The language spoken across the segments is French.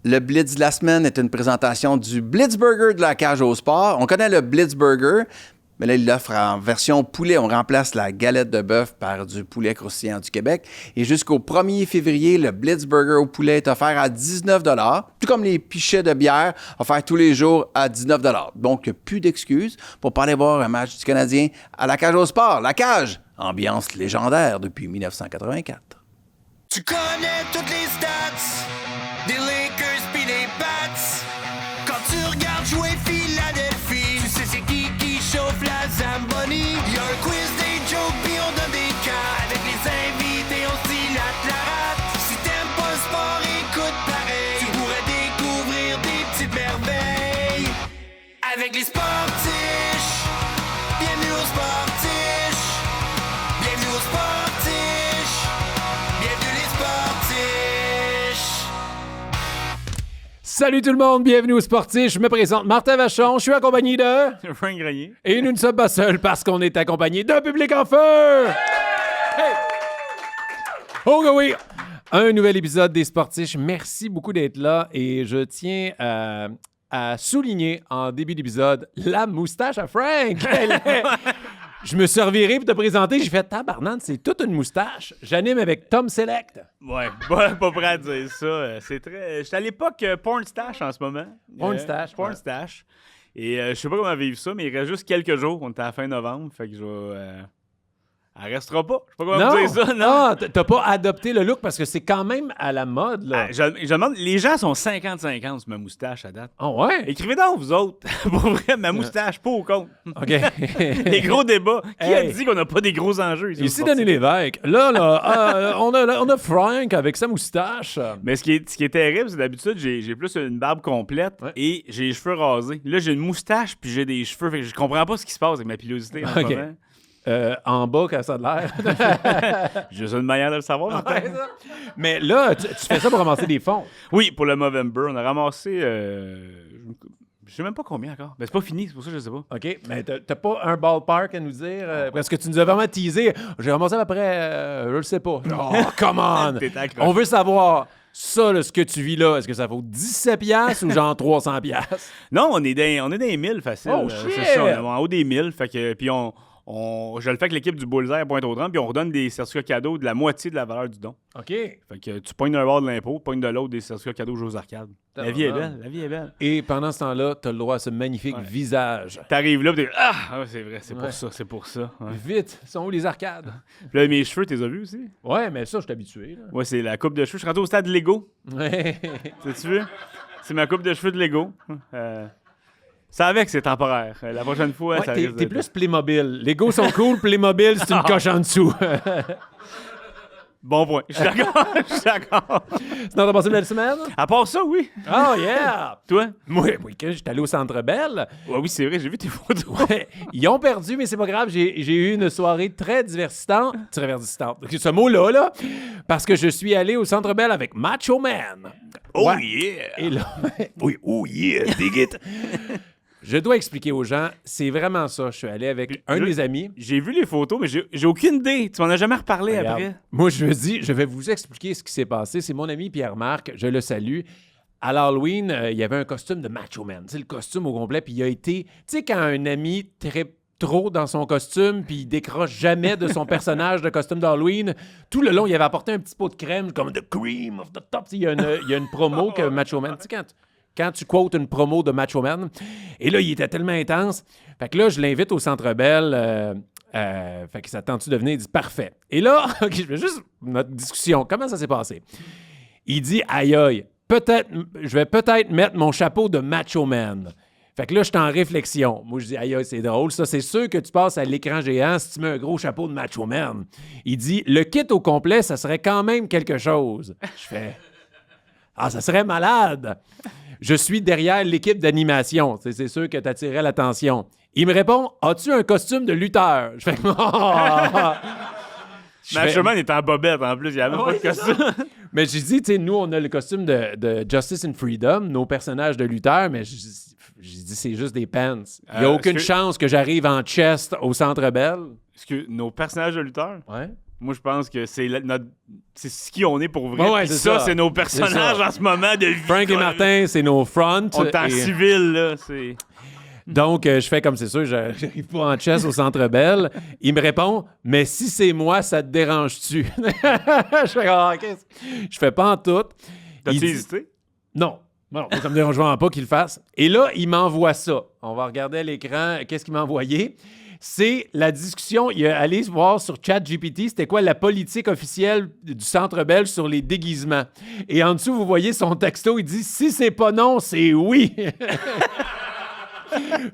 Le Blitz de la semaine est une présentation du Blitzburger de la cage au sport. On connaît le Blitzburger, mais là, il l'offre en version poulet. On remplace la galette de bœuf par du poulet croustillant du Québec. Et jusqu'au 1er février, le Blitzburger au poulet est offert à 19 $, tout comme les pichets de bière offerts tous les jours à 19 $. Donc, plus d'excuses pour pas aller voir un match du Canadien à la cage au sport. La cage, ambiance légendaire depuis 1984. Tu connais toutes les stats des Lakers pis des Pats. Quand tu regardes jouer Philadelphie, tu sais c'est qui chauffe la Zamboni. Y'a un quiz, des jokes pis on donne des cas. Avec les invités on se dilate la rate. Si t'aimes pas le sport, écoute pareil. Tu pourrais découvrir des petites merveilles avec les Sportiches. Bienvenue aux Sportiches. Bienvenue aux Sportiches. Bienvenue les Sportiches. Salut tout le monde, bienvenue au Sportif. Je me présente Martin Vachon, je suis accompagné de... Frank Grenier. Et nous ne sommes pas seuls parce qu'on est accompagné d'un public en feu! Hey! Oh oui! Un nouvel épisode des Sportifs. Merci beaucoup d'être là et je tiens à souligner en début d'épisode la moustache à Frank. Je me suis reviré pour te présenter, j'ai fait tabarnane, c'est toute une moustache. J'anime avec Tom Select. Ouais, pas prêt à dire ça. C'est très. J'étais à l'époque Porn Stash en ce moment. Porn Stash, Porn ouais. Stash. Et je sais pas comment vivre ça, mais il reste juste quelques jours. On est à la fin novembre. Fait que je vais. Elle restera pas. Je sais pas comment vous dire ça. Non. Ah, t'as pas adopté le look parce que c'est quand même à la mode, là. Je demande, les gens sont 50-50 sur ma moustache à date. Ah ouais? Écrivez donc, vous autres. Pour vrai, ma moustache, pas au compte. OK. Les gros débats. Qui a Hey. dit qu'on n'a pas des gros enjeux ici? Ici, Denis Lévesque. Là, on a Frank avec sa moustache. Mais ce qui est terrible, c'est d'habitude, j'ai plus une barbe complète et j'ai les cheveux rasés. Là, j'ai une moustache puis j'ai des cheveux. Fait que je comprends pas ce qui se passe avec ma pilosité en ce OK. moment. En bas, quand ça a de l'air. J'ai juste une manière de le savoir, Martin. Ouais, ça. Mais là, tu fais ça pour ramasser des fonds. Oui, pour le Movember, on a ramassé... je sais même pas combien encore. Mais c'est pas fini, c'est pour ça que je sais pas. OK, mais t'as pas un ballpark à nous dire? Parce que tu nous as vraiment teasé. J'ai ramassé à peu près, je le sais pas. Oh, come on! T'es accroché. On veut savoir, ça, là, ce que tu vis là, est-ce que ça vaut 17$ ou genre 300$? Non, on est dans les 1000 facile. Oh, C'est shit! ça, on est en haut des 1000. Fait que, puis je le fais avec l'équipe du Bullseye à Pointe-aux-Trembles, puis on redonne des certificats cadeaux de la moitié de la valeur du don. OK. Fait que tu pognes d'un bord de l'impôt, pognes de l'autre des certificats cadeaux aux arcades. La vie est Tabarnak. belle, la vie est belle. Et pendant ce temps-là, t'as le droit à ce magnifique visage. T'arrives là, pis t'es c'est vrai, c'est Ouais. pour ça, c'est pour ça. Ouais. Vite, sont où les arcades? Puis là, mes cheveux, t'es vus aussi? Ouais, mais ça, je suis habitué. Là. Ouais, c'est la coupe de cheveux. Je suis rentré au stade Lego. Ouais. Tu vu? C'est ma coupe de cheveux de Lego. Ça avec, c'est temporaire. La prochaine fois, Ouais, ça t'es risque plus d'être- Playmobil. Lego sont cool, Playmobil, c'est une coche en dessous. Bon point. Je suis d'accord. Je suis d'accord. Sinon, t'as passé une belle semaine? À part ça, oui. Oh yeah! Toi? Moi, oui, quand j'étais allé au Centre Bell, Ouais, oui, c'est vrai, j'ai vu tes photos. ouais, ils ont perdu, mais c'est pas grave. J'ai eu une soirée très divertissante. Très divertissante. Ce mot-là, là, parce que je suis allé au Centre Bell avec Macho Man. Oh Ouais. yeah! Et là, oui, oh yeah, dig it. Je dois expliquer aux gens, c'est vraiment ça. Je suis allé avec un de mes amis. J'ai vu les photos, mais j'ai aucune idée. Tu m'en as jamais reparlé Regarde, après. moi, je me dis, je vais vous expliquer ce qui s'est passé. C'est mon ami Pierre-Marc, je le salue. À l'Halloween, il y avait un costume de Macho Man. Tu sais, le costume au complet, puis il a été... Tu sais, quand un ami trippe trop dans son costume, puis il décroche jamais de son personnage de costume d'Halloween, tout le long, il avait apporté un petit pot de crème, comme « The cream of the top ». Tu sais, il y a une promo que Macho Man... Tu sais, quand tu quotes une promo de Macho Man, et là, il était tellement intense. Fait que là, je l'invite au Centre Bell. Fait que ça tente-tu de venir? Il dit « Parfait ». Et là, OK, je vais juste... Notre discussion, comment ça s'est passé? Il dit « Aïe, aïe, je vais peut-être mettre mon chapeau de Macho Man ». Fait que là, je suis en réflexion. Moi, je dis « Aïe, aïe, c'est drôle. Ça, c'est sûr que tu passes à l'écran géant si tu mets un gros chapeau de Macho Man. » Il dit « Le kit au complet, ça serait quand même quelque chose. » Je fais « Ah, ça serait malade. » Je suis derrière l'équipe d'animation. C'est sûr que tu attirais l'attention. Il me répond « As-tu un costume de lutteur? » Je fais Je fais- Macho Man est en bobette en plus, il y avait Ouais, pas de c'est costume. Mais j'ai dit, tu sais, nous, on a le costume de Justice and Freedom, nos personnages de lutteurs, mais j'ai dit, c'est juste des pants. Il n'y a aucune est-ce que- chance que j'arrive en chest au Centre Bell. Est-ce que nos personnages de lutteurs, Ouais. Moi, je pense que c'est ce qui on est pour vrai. Ouais, Puis c'est ça. c'est nos personnages C'est ça. en ce moment de vie. Frank et Martin, c'est nos fronts. On est en et- civil, là. C'est... Donc, je fais comme c'est sûr, j'arrive pas en chess au Centre Bell. Il me répond, mais si c'est moi, ça te dérange-tu? Je fais, OK. Je fais pas en tout. T'as-tu Il dit- hésité? Non. Non, ça me dérange vraiment pas qu'il le fasse. Et là, il m'envoie ça. On va regarder à l'écran. Qu'est-ce qu'il m'a envoyé? C'est la discussion. Il est allé voir sur ChatGPT, c'était quoi la politique officielle du Centre Bell sur les déguisements. Et en dessous, vous voyez son texto, il dit « Si c'est pas non, c'est oui ».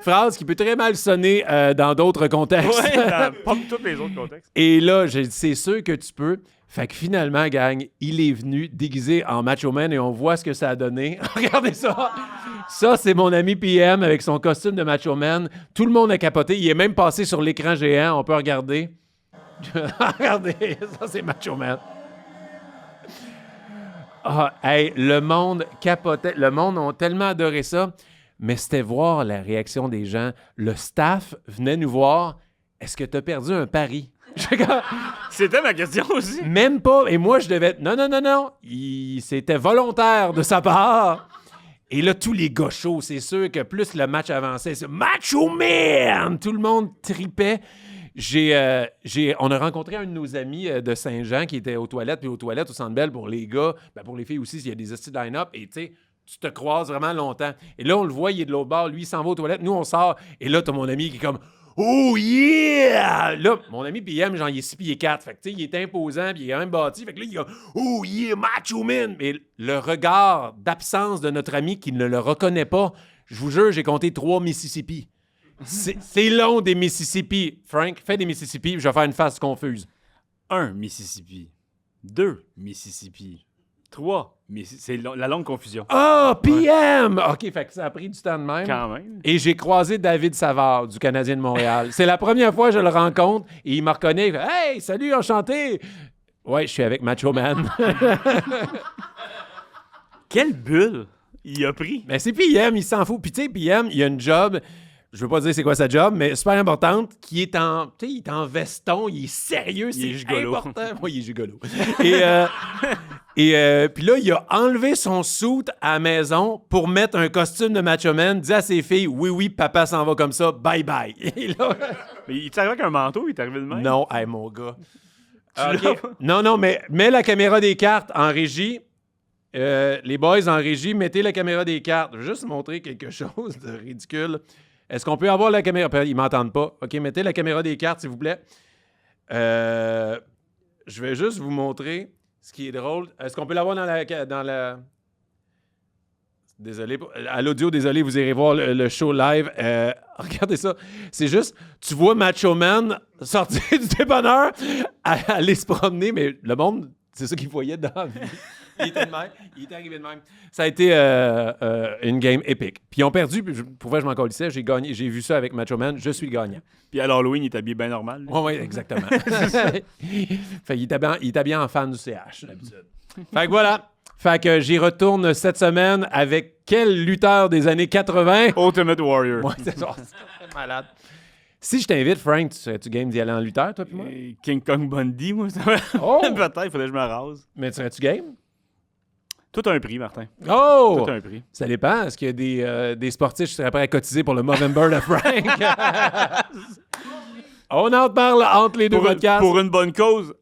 Phrase qui peut très mal sonner dans d'autres contextes. Ouais, dans pas tous les autres contextes. Et là, j'ai dit, c'est sûr que tu peux. Fait que finalement, gang, il est venu déguisé en Macho Man et on voit ce que ça a donné. Regardez ça. Ça, c'est mon ami PM avec son costume de Macho Man. Tout le monde a capoté. Il est même passé sur l'écran géant. On peut regarder. Regardez, ça, c'est Macho Man. Ah, hey, le monde capotait. Le monde a tellement adoré ça. Mais c'était voir la réaction des gens. Le staff venait nous voir. Est-ce que tu as perdu un pari? C'était ma question aussi. Même pas. Et moi, je devais... Non. C'était volontaire de sa part. Et là, tous les gars chauds, c'est sûr que plus le match avançait, c'est Macho Man! Tout le monde tripait. On a rencontré un de nos amis de Saint-Jean qui était aux toilettes, puis aux toilettes au Centre Bell pour les gars. Ben pour les filles aussi, il y a des hosties de line-up. Et tu sais, tu te croises vraiment longtemps. Et là, on le voit, il est de l'autre bord. Lui, il s'en va aux toilettes. Nous, on sort. Et là, t'as mon ami qui est comme... Oh yeah! Là, mon ami PM, genre, il est 6 pieds 4. Fait que, tu sais, il est imposant, puis il est quand même bâti. Fait que là, il a Oh yeah, Macho Man! Mais le regard d'absence de notre ami qui ne le reconnaît pas, je vous jure, j'ai compté 3 Mississippi. C'est long, des Mississippi. Frank, fais des Mississippi, puis je vais faire une face confuse. 1 Mississippi. 2 Mississippi. 3 c'est la longue confusion. Ah, PM! OK, fait que ça a pris du temps de même. Quand même. Et j'ai croisé David Savard du Canadien de Montréal. C'est la première fois que je le rencontre et il me reconnaît. Il fait, hey, salut, enchanté! Ouais, je suis avec Macho Man. Quelle bulle il a pris. Mais c'est PM, il s'en fout. Puis tu sais, PM, il a une job, je veux pas dire c'est quoi sa job, mais super importante, qui est en, tu sais, il est en veston, il est sérieux, Il est c'est gigolo. important. Oui, il est gigolo. Et puis là, il a enlevé son suit à la maison pour mettre un costume de Macho Man, dit à ses filles, oui, papa s'en va comme ça, bye bye. Et là, Mais il est arrivé avec un manteau, il est arrivé de même. non, hey, mon gars. Tu OK. Non, mais mets la caméra des cartes en régie. Les boys en régie, mettez la caméra des cartes. Je vais juste montrer quelque chose de ridicule. Est-ce qu'on peut avoir la caméra? Ils m'entendent pas. OK, mettez la caméra des cartes, s'il vous plaît. Je vais juste vous montrer ce qui est drôle. Est-ce qu'on peut l'avoir dans la... Désolé. À l'audio, désolé, vous irez voir le show live. Regardez ça. C'est juste, tu vois Macho Man sortir du dépanneur, aller se promener, mais le monde, c'est ça qu'il voyait dans la vie. Il était de même. Il était arrivé de même. Ça a été une game épique. Puis ils ont perdu. Puis pour vrai, je m'en colissais. J'ai gagné. J'ai vu ça avec Macho Man. Je suis le gagnant. Puis à l'Halloween, il est habillé bien normal. lui. Oui, exactement. Fait, il est habillé en fan du CH, d'habitude. Fait que voilà. Fait que j'y retourne cette semaine avec quel lutteur des années 80? Ultimate Warrior. Ouais, c'est ça. C'est malade. Si je t'invite, Frank, serais-tu game d'y aller en lutteur, toi puis moi? Et King Kong Bundy, moi. Ça... Oh! Peut-être, il faudrait que je me rase. Mais serais-tu game? Tout a un prix, Martin. Oh! Tout a un prix. Ça dépend. Est-ce qu'il y a des sportifs qui seraient prêts à cotiser pour le Movember de Frank? On en parle entre les deux podcasts. Pour une bonne cause,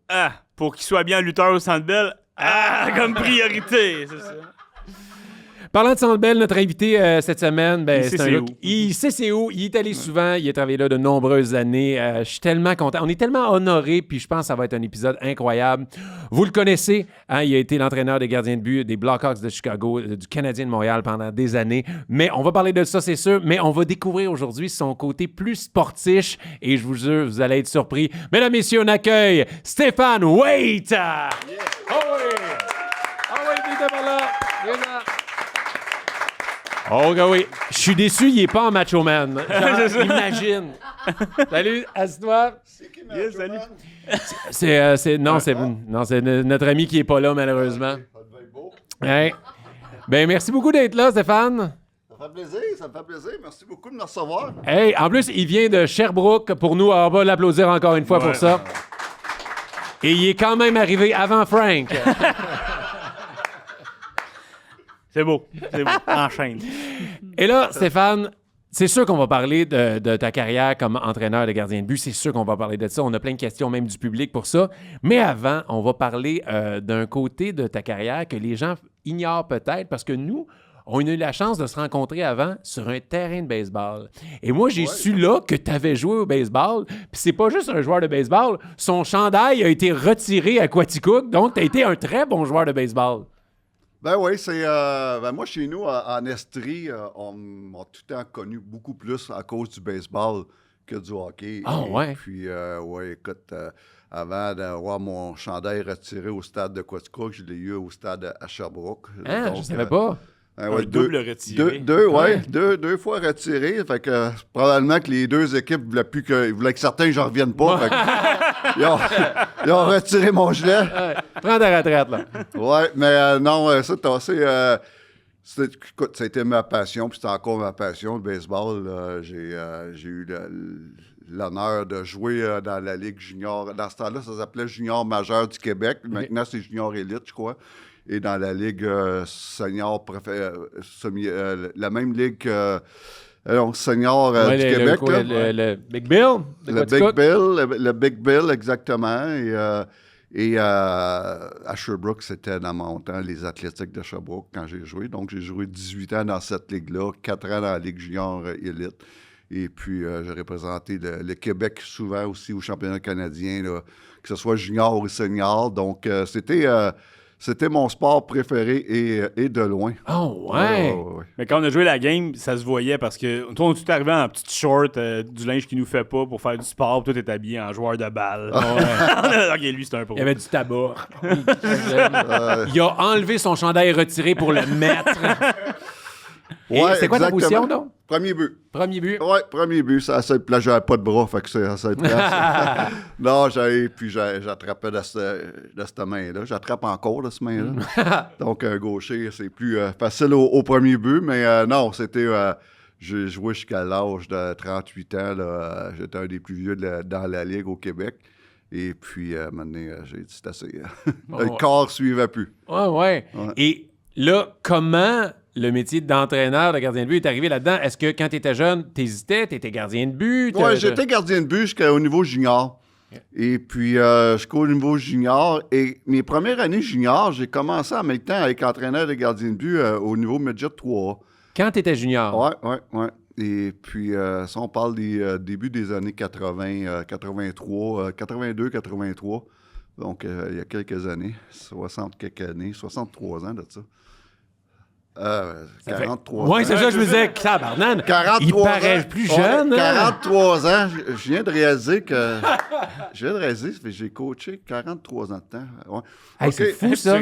pour qu'il soit bien lutteur au Centre Bell, comme priorité, c'est ça. Parlant de Centre Bell, notre invité cette semaine, ben, Il sait c'est un c'est gars où. il sait c'est où. Il est allé souvent. Il a travaillé là de nombreuses années. Je suis tellement content. On est tellement honorés, puis je pense que ça va être un épisode incroyable. Vous le connaissez, hein, il a été l'entraîneur des gardiens de but des Blackhawks de Chicago, du Canadien de Montréal pendant des années. Mais on va parler de ça, c'est sûr. Mais on va découvrir aujourd'hui son côté plus sportif. Et je vous jure, vous allez être surpris. Mesdames, messieurs, on accueille Stéphane Waite! Yeah. Oh oui! Oh oui, il était par là! Il est là. Oh, gars, oui. Je suis déçu, il est pas en Macho Man. Genre, imagine. Salut, assieds-toi. Yes, salut. C'est notre ami qui est pas là, malheureusement. Hey. Ben, merci beaucoup d'être là, Stéphane. Ça me fait plaisir. Merci beaucoup de me recevoir. Hey, en plus, il vient de Sherbrooke pour nous. On va l'applaudir encore une fois pour ça. Et il est quand même arrivé avant Frank. C'est beau. Enchaîne. Et là, Stéphane, c'est sûr qu'on va parler de ta carrière comme entraîneur de gardien de but. C'est sûr qu'on va parler de ça. On a plein de questions, même du public, pour ça. Mais avant, on va parler d'un côté de ta carrière que les gens ignorent peut-être parce que nous, on a eu la chance de se rencontrer avant sur un terrain de baseball. Et moi, j'ai su là que tu avais joué au baseball. Puis c'est pas juste un joueur de baseball. Son chandail a été retiré à Quaticook. Donc, tu as été un très bon joueur de baseball. Ben oui, c'est. Moi, chez nous, en Estrie, on m'a tout le temps connu beaucoup plus à cause du baseball que du hockey. Ah, ouais? Puis, écoute, avant d'avoir mon chandail retiré au stade de Quaticook, je l'ai eu au stade à Sherbrooke. Hein, Donc, je savais pas. Un double retiré. Deux fois retiré. Fait que probablement que les deux équipes voulaient que certains que j'en revienne pas. Fait que, ils ont retiré mon gilet. Ouais. Prends ta retraite, là. Ouais, mais non, écoute, ça a été ma passion, puis c'est encore ma passion, le baseball. J'ai eu l'honneur de jouer dans la Ligue junior. Dans ce temps-là, ça s'appelait Junior majeur du Québec. Maintenant, c'est Junior élite, je crois. Et dans la Ligue senior, la même Ligue senior du Québec. Le Big Bill? Le Big Bill, exactement. Et à Sherbrooke, c'était dans mon temps les athlétiques de Sherbrooke quand j'ai joué. Donc, j'ai joué 18 ans dans cette ligue-là, 4 ans dans la Ligue junior élite. Et puis, j'ai représenté le Québec souvent aussi au championnat canadien, là, que ce soit junior ou senior. Donc, c'était mon sport préféré et de loin. Oh, ouais! Ouais. Mais quand on a joué la game, ça se voyait parce que toi, on est tout arrivé en petite short, du linge qui nous fait pas pour faire du sport, puis toi, t'es habillé en joueur de balle. OK, lui, c'est un pro. Il y avait du tabac. Il a enlevé son chandail retiré pour le mettre. Et Ouais, c'est quoi ta exactement. position, donc? Premier but. Premier but. Oui, premier but. Ça, là, j'avais pas de bras, fait que c'est à cette place. Non, j'attrapais de cette main-là. J'attrape encore de cette main-là. Donc, un gaucher, c'est plus facile au premier but, mais non, c'était... j'ai joué jusqu'à l'âge de 38 ans. Là, j'étais un des plus vieux dans la Ligue au Québec. Et puis, maintenant, j'ai dit, c'est assez. Le corps suivait plus. Ouais. Et là, comment le métier d'entraîneur de gardien de but est arrivé là-dedans? Est-ce que quand tu étais jeune, tu hésitais, tu étais gardien de but? Oui, j'étais gardien de but jusqu'au niveau junior. Et puis, jusqu'au niveau junior. Et mes premières années junior, j'ai commencé en même temps avec entraîneur de gardien de but au niveau midget 3. Quand tu étais junior? Oui. Et puis, ça, on parle des débuts des années 80, 83, 82, 83. Donc, il y a quelques années, 60 quelques années, 63 ans de ça. 43 ans. Oui, c'est ça, je me disais, tabarnane, 43 il paraît ans. plus jeune. Ouais, hein? 43 ans. Je viens de réaliser que... j'ai coaché 43 ans de temps. Ouais. Hey, c'est fou, ça.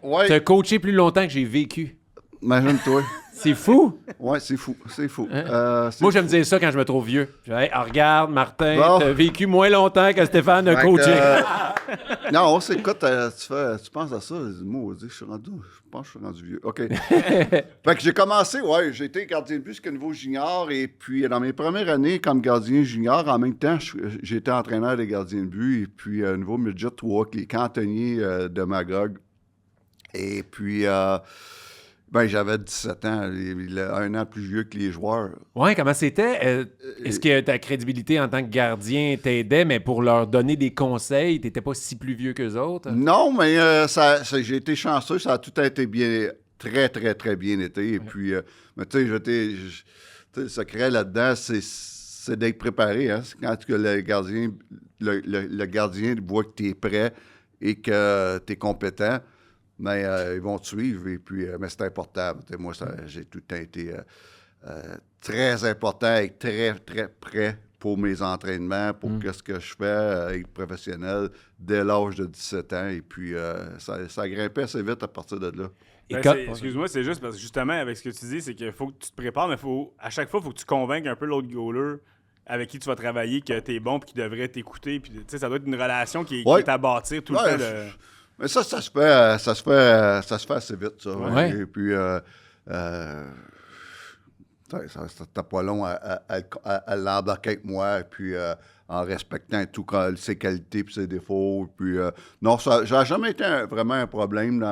Ouais, Tu as coaché plus longtemps que j'ai vécu. imagine-toi. C'est fou. Ouais, c'est fou. C'est Moi, fou. je me disais ça quand je me trouve vieux. Je disais, hey, regarde, Martin, Bon. t'as vécu moins longtemps que Stéphane a Fait que, coaché. non, c'est écoute, tu penses à ça, moi, je pense que je suis rendu vieux. OK. Fait que j'ai commencé, j'ai été gardien de but jusqu'au niveau junior, et puis dans mes premières années comme gardien junior, en même temps, j'ai été entraîneur des gardiens de but, et puis au niveau midget 3, les cantonniers de Magog. Et puis, j'avais 17 ans, un an plus vieux que les joueurs. Ouais, comment c'était? Est-ce que ta crédibilité en tant que gardien t'aidait, mais pour leur donner des conseils, t'étais pas si plus vieux qu'eux autres? Non, mais j'ai été chanceux, ça a tout été bien, très, très, très bien été. Et puis, mais tu sais, le secret là-dedans, c'est d'être préparé. Hein? Quand le gardien voit que tu es prêt et que tu es compétent, mais ils vont te suivre. Et puis, mais c'est important. Moi, j'ai tout le temps été très important et très, très prêt pour mes entraînements, pour ce que je fais, être professionnel dès l'âge de 17 ans. Et puis, ça grimpait assez vite à partir de là. Excuse-moi, c'est juste parce que justement, avec ce que tu dis, c'est qu'il faut que tu te prépares, mais à chaque fois, il faut que tu convainques un peu l'autre goaler avec qui tu vas travailler que t'es bon et qu'il devrait t'écouter. Puis, ça doit être une relation qui est à bâtir tout le temps. Mais ça se fait assez vite, ça. Ouais. Et puis, c'était pas long à l'embarquer avec moi, et puis en respectant tout ses qualités et ses défauts. Puis, non, ça n'a jamais été vraiment un problème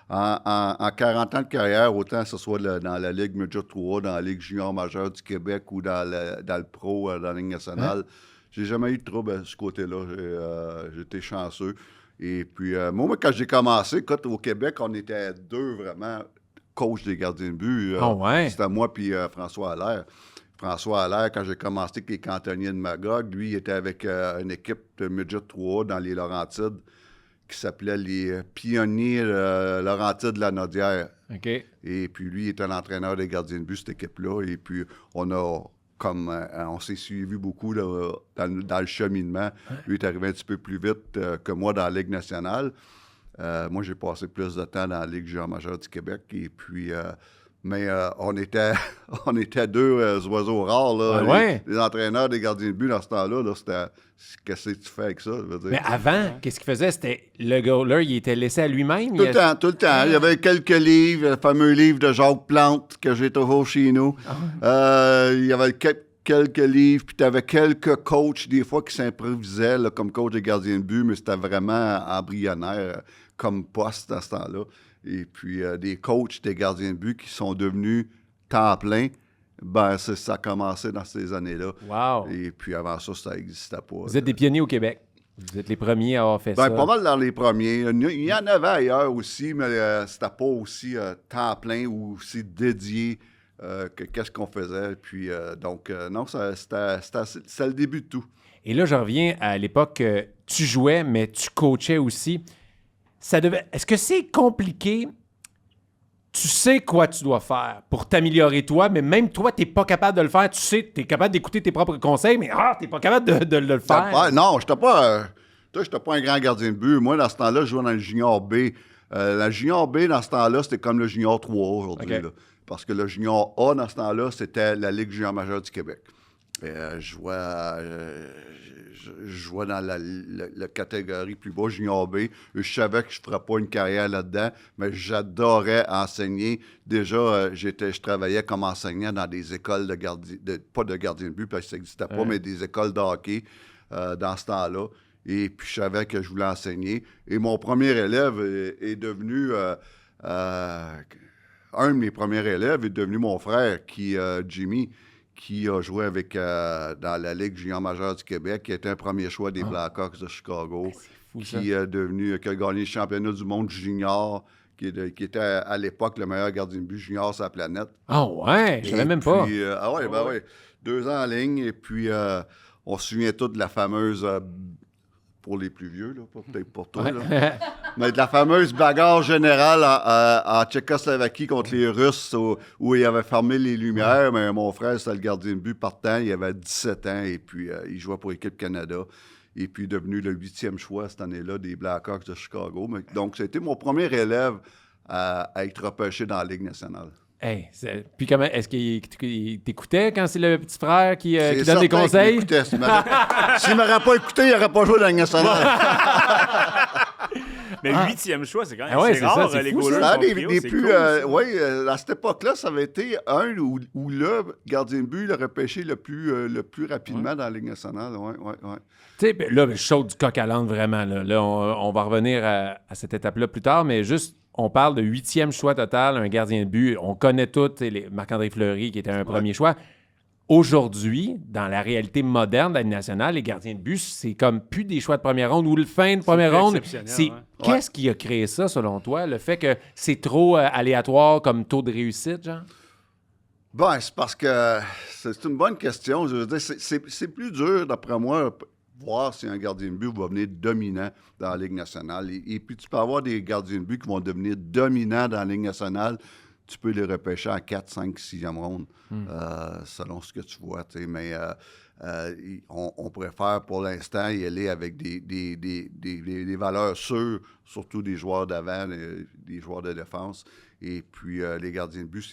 en 40 ans de carrière, autant que ce soit dans la Ligue Midget 3, dans la Ligue junior majeure du Québec ou dans le Pro, dans la Ligue nationale. Hein? J'ai jamais eu de trouble à ce côté-là. J'étais chanceux. Et puis, moi, quand j'ai commencé, au Québec, on était deux vraiment coach des gardiens de but. C'était moi puis François Allaire. François Allaire, quand j'ai commencé avec les cantonniers de Magog, lui, il était avec une équipe de Midget 3 dans les Laurentides qui s'appelait les Pionniers Laurentides de la Nodière. OK. Et puis, lui, il était l'entraîneur des gardiens de but, cette équipe-là. Et puis, on s'est suivi beaucoup là, dans le cheminement. Lui est arrivé un petit peu plus vite que moi dans la Ligue nationale. Moi, j'ai passé plus de temps dans la Ligue junior majeure du Québec. Et puis, on était deux oiseaux rares. Là, les entraîneurs des gardiens de but dans ce temps-là, c'était qu'est-ce que tu fais avec ça? Je veux dire. Mais avant, qu'est-ce qu'il faisait? C'était le goaler, il était laissé à lui-même? Tout le temps. Il y avait quelques livres, le fameux livre de Jacques Plante que j'ai toujours chez nous. Il y avait quelques livres, puis tu avais quelques coachs, des fois, qui s'improvisaient là, comme coach des gardiens de but, mais c'était vraiment embryonnaire comme poste à ce temps-là. Et puis, des coachs des gardiens de but qui sont devenus temps plein, ça a commencé dans ces années-là. Wow! Et puis, avant ça n'existait pas. Vous êtes des pionniers au Québec. Vous êtes les premiers à avoir fait ça. Pas mal dans les premiers. Il y en avait ailleurs aussi, mais c'était pas aussi temps plein ou aussi dédié que qu'est-ce qu'on faisait. Puis, non, c'était le début de tout. Et là, je reviens à l'époque que tu jouais, mais tu coachais aussi. Est-ce que c'est compliqué? Tu sais quoi tu dois faire pour t'améliorer toi, mais même toi, tu n'es pas capable de le faire. Tu sais, tu es capable d'écouter tes propres conseils, mais tu n'es pas capable de le faire. Non, je n'étais pas un grand gardien de but. Moi, dans ce temps-là, je jouais dans le junior B. La junior B, dans ce temps-là, c'était comme le junior 3 aujourd'hui. Okay. Parce que le junior A, dans ce temps-là, c'était la Ligue junior majeure du Québec. Je jouais dans la catégorie plus bas, junior B. Je savais que je ne ferais pas une carrière là-dedans, mais j'adorais enseigner. Déjà, je travaillais comme enseignant dans des écoles pas de gardien de but, parce que ça n'existait pas, mais des écoles de hockey dans ce temps-là. Et puis, je savais que je voulais enseigner. Et mon premier élève est devenu... un de mes premiers élèves est devenu mon frère, Jimmy, qui a joué dans la Ligue junior majeure du Québec, qui était un premier choix des Blackhawks de Chicago, qui a gagné le championnat du monde junior, qui était à l'époque le meilleur gardien de but junior sur la planète. Ah ouais, je savais même pas. 2 ans en ligne, et puis on se souvient tous de la fameuse... pour les plus vieux, là, peut-être pour toi, là. Mais de la fameuse bagarre générale en Tchécoslovaquie contre les Russes où il avait fermé les lumières. Mais mon frère, c'était le gardien de but partant. Il avait 17 ans et puis il jouait pour l'équipe Canada. Et puis devenu le 8e choix cette année-là des Blackhawks de Chicago. Donc, c'était mon premier élève à être repêché dans la Ligue nationale. Hey, puis comment est-ce qu'il t'écoutait quand c'est le petit frère qui donne des conseils? S'il ne m'aurait pas écouté, il n'aurait pas joué dans la Ligue nationale. Mais 8e choix, c'est quand même rare, ça, les fou, goalers. À cette époque-là, ça avait été un ou le gardien de but, le repêché le plus rapidement dans la Ligue nationale. Ouais. Tu sais, là, je saute du coq à l'âne vraiment. Là, on va revenir à cette étape-là plus tard, mais juste, on parle de 8e choix total, un gardien de but. On connaît tous Marc-André Fleury qui était un premier choix. Aujourd'hui, dans la réalité moderne de la Ligue nationale, les gardiens de but, c'est comme plus des choix de première ronde ou le fin de première ronde. Qu'est-ce qui a créé ça, selon toi? Le fait que c'est trop aléatoire comme taux de réussite, genre? C'est parce que c'est une bonne question. Je veux dire, c'est plus dur, d'après moi, voir si un gardien de but va devenir dominant dans la Ligue nationale. Et puis, tu peux avoir des gardiens de but qui vont devenir dominants dans la Ligue nationale. Tu peux les repêcher en 4, 5, 6e ronde, selon ce que tu vois. Mais on préfère pour l'instant y aller avec des valeurs sûres, surtout des joueurs d'avant, des joueurs de défense. Et puis, les gardiens de but,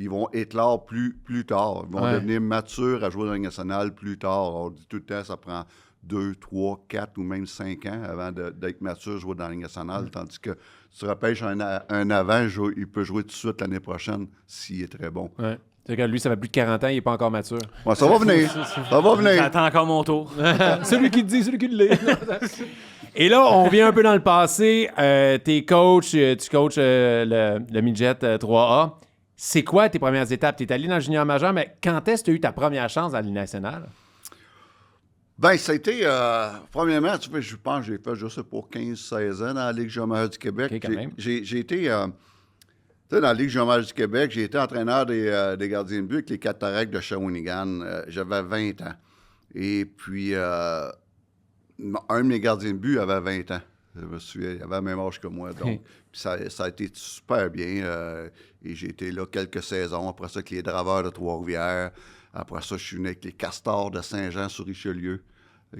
ils vont éclore plus tard. Ils vont devenir matures à jouer dans la Ligue nationale plus tard. On dit tout le temps, ça prend 2, 3, 4 ou même 5 ans avant d'être mature, jouer dans la Ligue nationale. Tandis que tu repêches un avant, il peut jouer tout de suite l'année prochaine s'il est très bon. Ouais. C'est que lui, ça fait plus de 40 ans, il n'est pas encore mature. Ouais, ça va venir. Ça va venir. J'attends encore mon tour. Celui qui te dit, celui qui l'est. Et là, on revient un peu dans le passé. T'es coach, tu coaches le midget 3A. C'est quoi tes premières étapes? T'es allé dans le junior majeur, mais quand est-ce que tu as eu ta première chance dans la Ligue nationale? Ben, ça a été, premièrement, tu sais, je pense que j'ai fait, je sais pas, 15-16 ans dans la Ligue junior majeure du Québec. OK, quand même. J'ai été, tu sais, dans la Ligue junior majeure du Québec, j'ai été entraîneur des gardiens de but avec les Cataractes de Shawinigan. J'avais 20 ans. Et puis, un de mes gardiens de but avait 20 ans. Je me souviens, il avait le même âge que moi. Donc, puis ça a été super bien. Et j'ai été là quelques saisons. Après ça, avec les Draveurs de Trois-Rivières. Après ça, je suis venu avec les Castors de Saint-Jean-sur-Richelieu,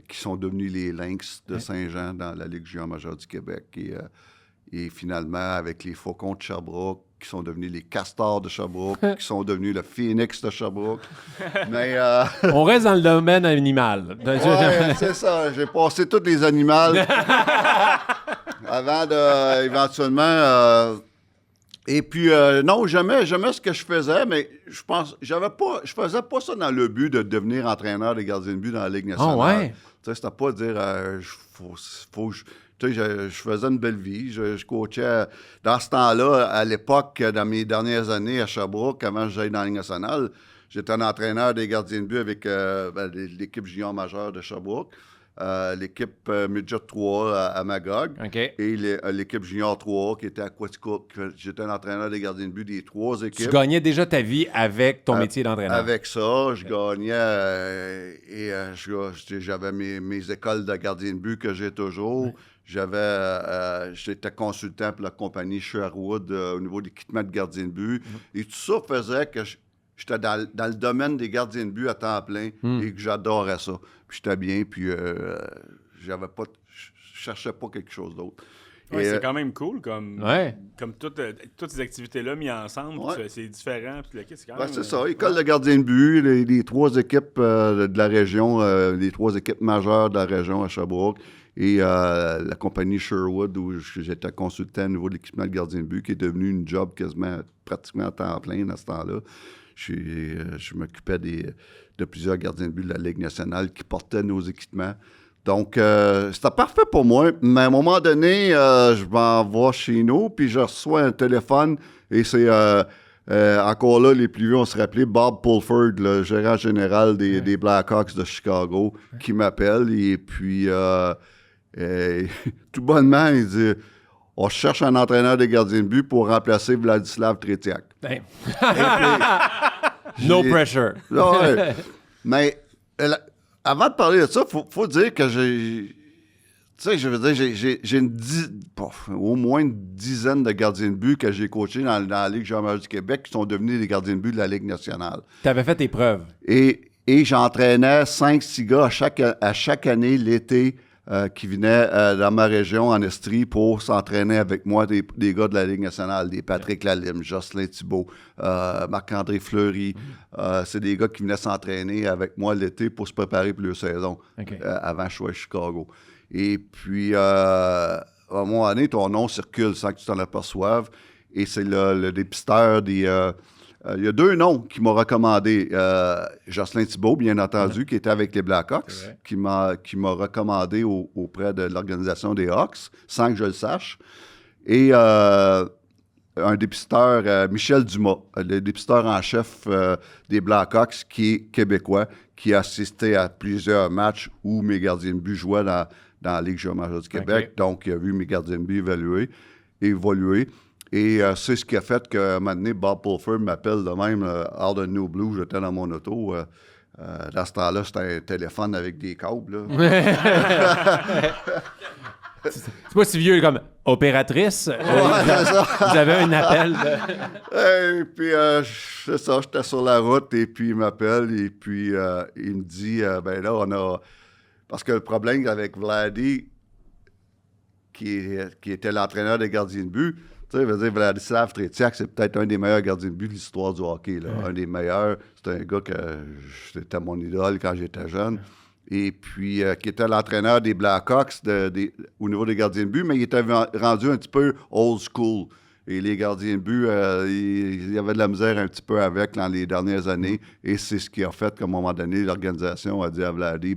qui sont devenus les Lynx de Saint-Jean dans la Ligue junior majeure du Québec. Et finalement, avec les Faucons de Sherbrooke, qui sont devenus les Castors de Sherbrooke, qui sont devenus le Phoenix de Sherbrooke. Mais, On reste dans le domaine animal. ouais, c'est ça. J'ai passé tous les animaux avant de, éventuellement... et puis, non, jamais ce que je faisais, mais je pense, je faisais pas ça dans le but de devenir entraîneur des gardiens de but dans la Ligue nationale. Oh, ouais. Tu sais, c'était pas de dire, tu sais, je faisais une belle vie. Je coachais dans ce temps-là, à l'époque, dans mes dernières années à Sherbrooke, avant que j'aille dans la Ligue nationale, j'étais un entraîneur des gardiens de but avec l'équipe junior majeure de Sherbrooke, l'équipe Midget 3 à Magog OK. et l'équipe junior 3 qui était à Quaticook. J'étais un entraîneur des gardiens de but des 3 équipes. Tu gagnais déjà ta vie avec ton métier d'entraîneur. Avec ça, je gagnais j'avais mes écoles de gardien de but que j'ai toujours. J'étais consultant pour la compagnie Sherwood au niveau de l'équipement de gardien de but. Et tout ça faisait que j'étais dans le domaine des gardiens de but à temps plein et que j'adorais ça. Puis j'étais bien, puis je cherchais pas quelque chose d'autre. Ouais, Et, c'est quand même cool, comme toutes ces activités-là mises ensemble, c'est différent. Puis c'est quand même, c'est ça, école de gardien de but, les 3 équipes de la région, les 3 équipes majeures de la région à Sherbrooke et la compagnie Sherwood où j'étais consultant au niveau de l'équipement de gardien de but qui est devenu une job pratiquement à temps plein à ce temps-là. Je m'occupais de plusieurs gardiens de but de la Ligue nationale qui portaient nos équipements. Donc, c'était parfait pour moi. Mais à un moment donné, je m'en vais chez nous, puis je reçois un téléphone, et c'est encore là, les plus vieux, on se rappelait Bob Pulford, le gérant général des Blackhawks de Chicago, qui m'appelle, et puis tout bonnement, il dit... On cherche un entraîneur des gardiens de but pour remplacer Vladislav Tretiak. Ben. No pressure. Ouais. Mais avant de parler de ça, faut dire que tu sais, je veux dire, j'ai au moins une dizaine de gardiens de but que j'ai coachés dans la Ligue junior majeure du Québec qui sont devenus des gardiens de but de la Ligue nationale. Tu avais fait tes preuves. Et j'entraînais 5-6 gars à chaque année l'été. Qui venaient dans ma région, en Estrie, pour s'entraîner avec moi, des gars de la Ligue nationale, des Patrick Lalime, Jocelyn Thibault, Marc-André Fleury. C'est des gars qui venaient s'entraîner avec moi l'été pour se préparer pour leur saison, avant que je sois à Chicago. Et puis, à un moment donné, ton nom circule sans que tu t'en aperçoives. Et c'est le dépisteur des... il y a 2 noms qui m'ont recommandé. Jocelyn Thibault, bien entendu, qui était avec les Blackhawks, qui m'a recommandé auprès de l'organisation des Hawks, sans que je le sache. Et un dépisteur, Michel Dumas, le dépisteur en chef des Blackhawks, qui est québécois, qui a assisté à plusieurs matchs où mes gardiens de but jouaient dans la Ligue junior majeure du Québec. Donc, il a vu mes gardiens de but évoluer. Et c'est ce qui a fait qu'à un moment donné, Bob Pulford m'appelle de même, out of no blue, j'étais dans mon auto. Dans ce temps-là, c'était un téléphone avec des câbles. C'est pas si vieux comme opératrice. C'est ça. Vous avez un appel. Et puis, c'est ça, j'étais sur la route et puis il m'appelle et puis il me dit, ben là, on a... Parce que le problème avec Vladi, qui était l'entraîneur des gardiens de but, tu sais, Vladislav Tretiak, c'est peut-être un des meilleurs gardiens de but de l'histoire du hockey. Là. Un des meilleurs. C'est un gars que c'était mon idole quand j'étais jeune. et puis qui était l'entraîneur des Blackhawks au niveau des gardiens de but, mais il était rendu un petit peu old school. Et les gardiens de but, il y avait de la misère un petit peu avec dans les dernières années. Et c'est ce qui a fait qu'à un moment donné, l'organisation a dit à Vladdy,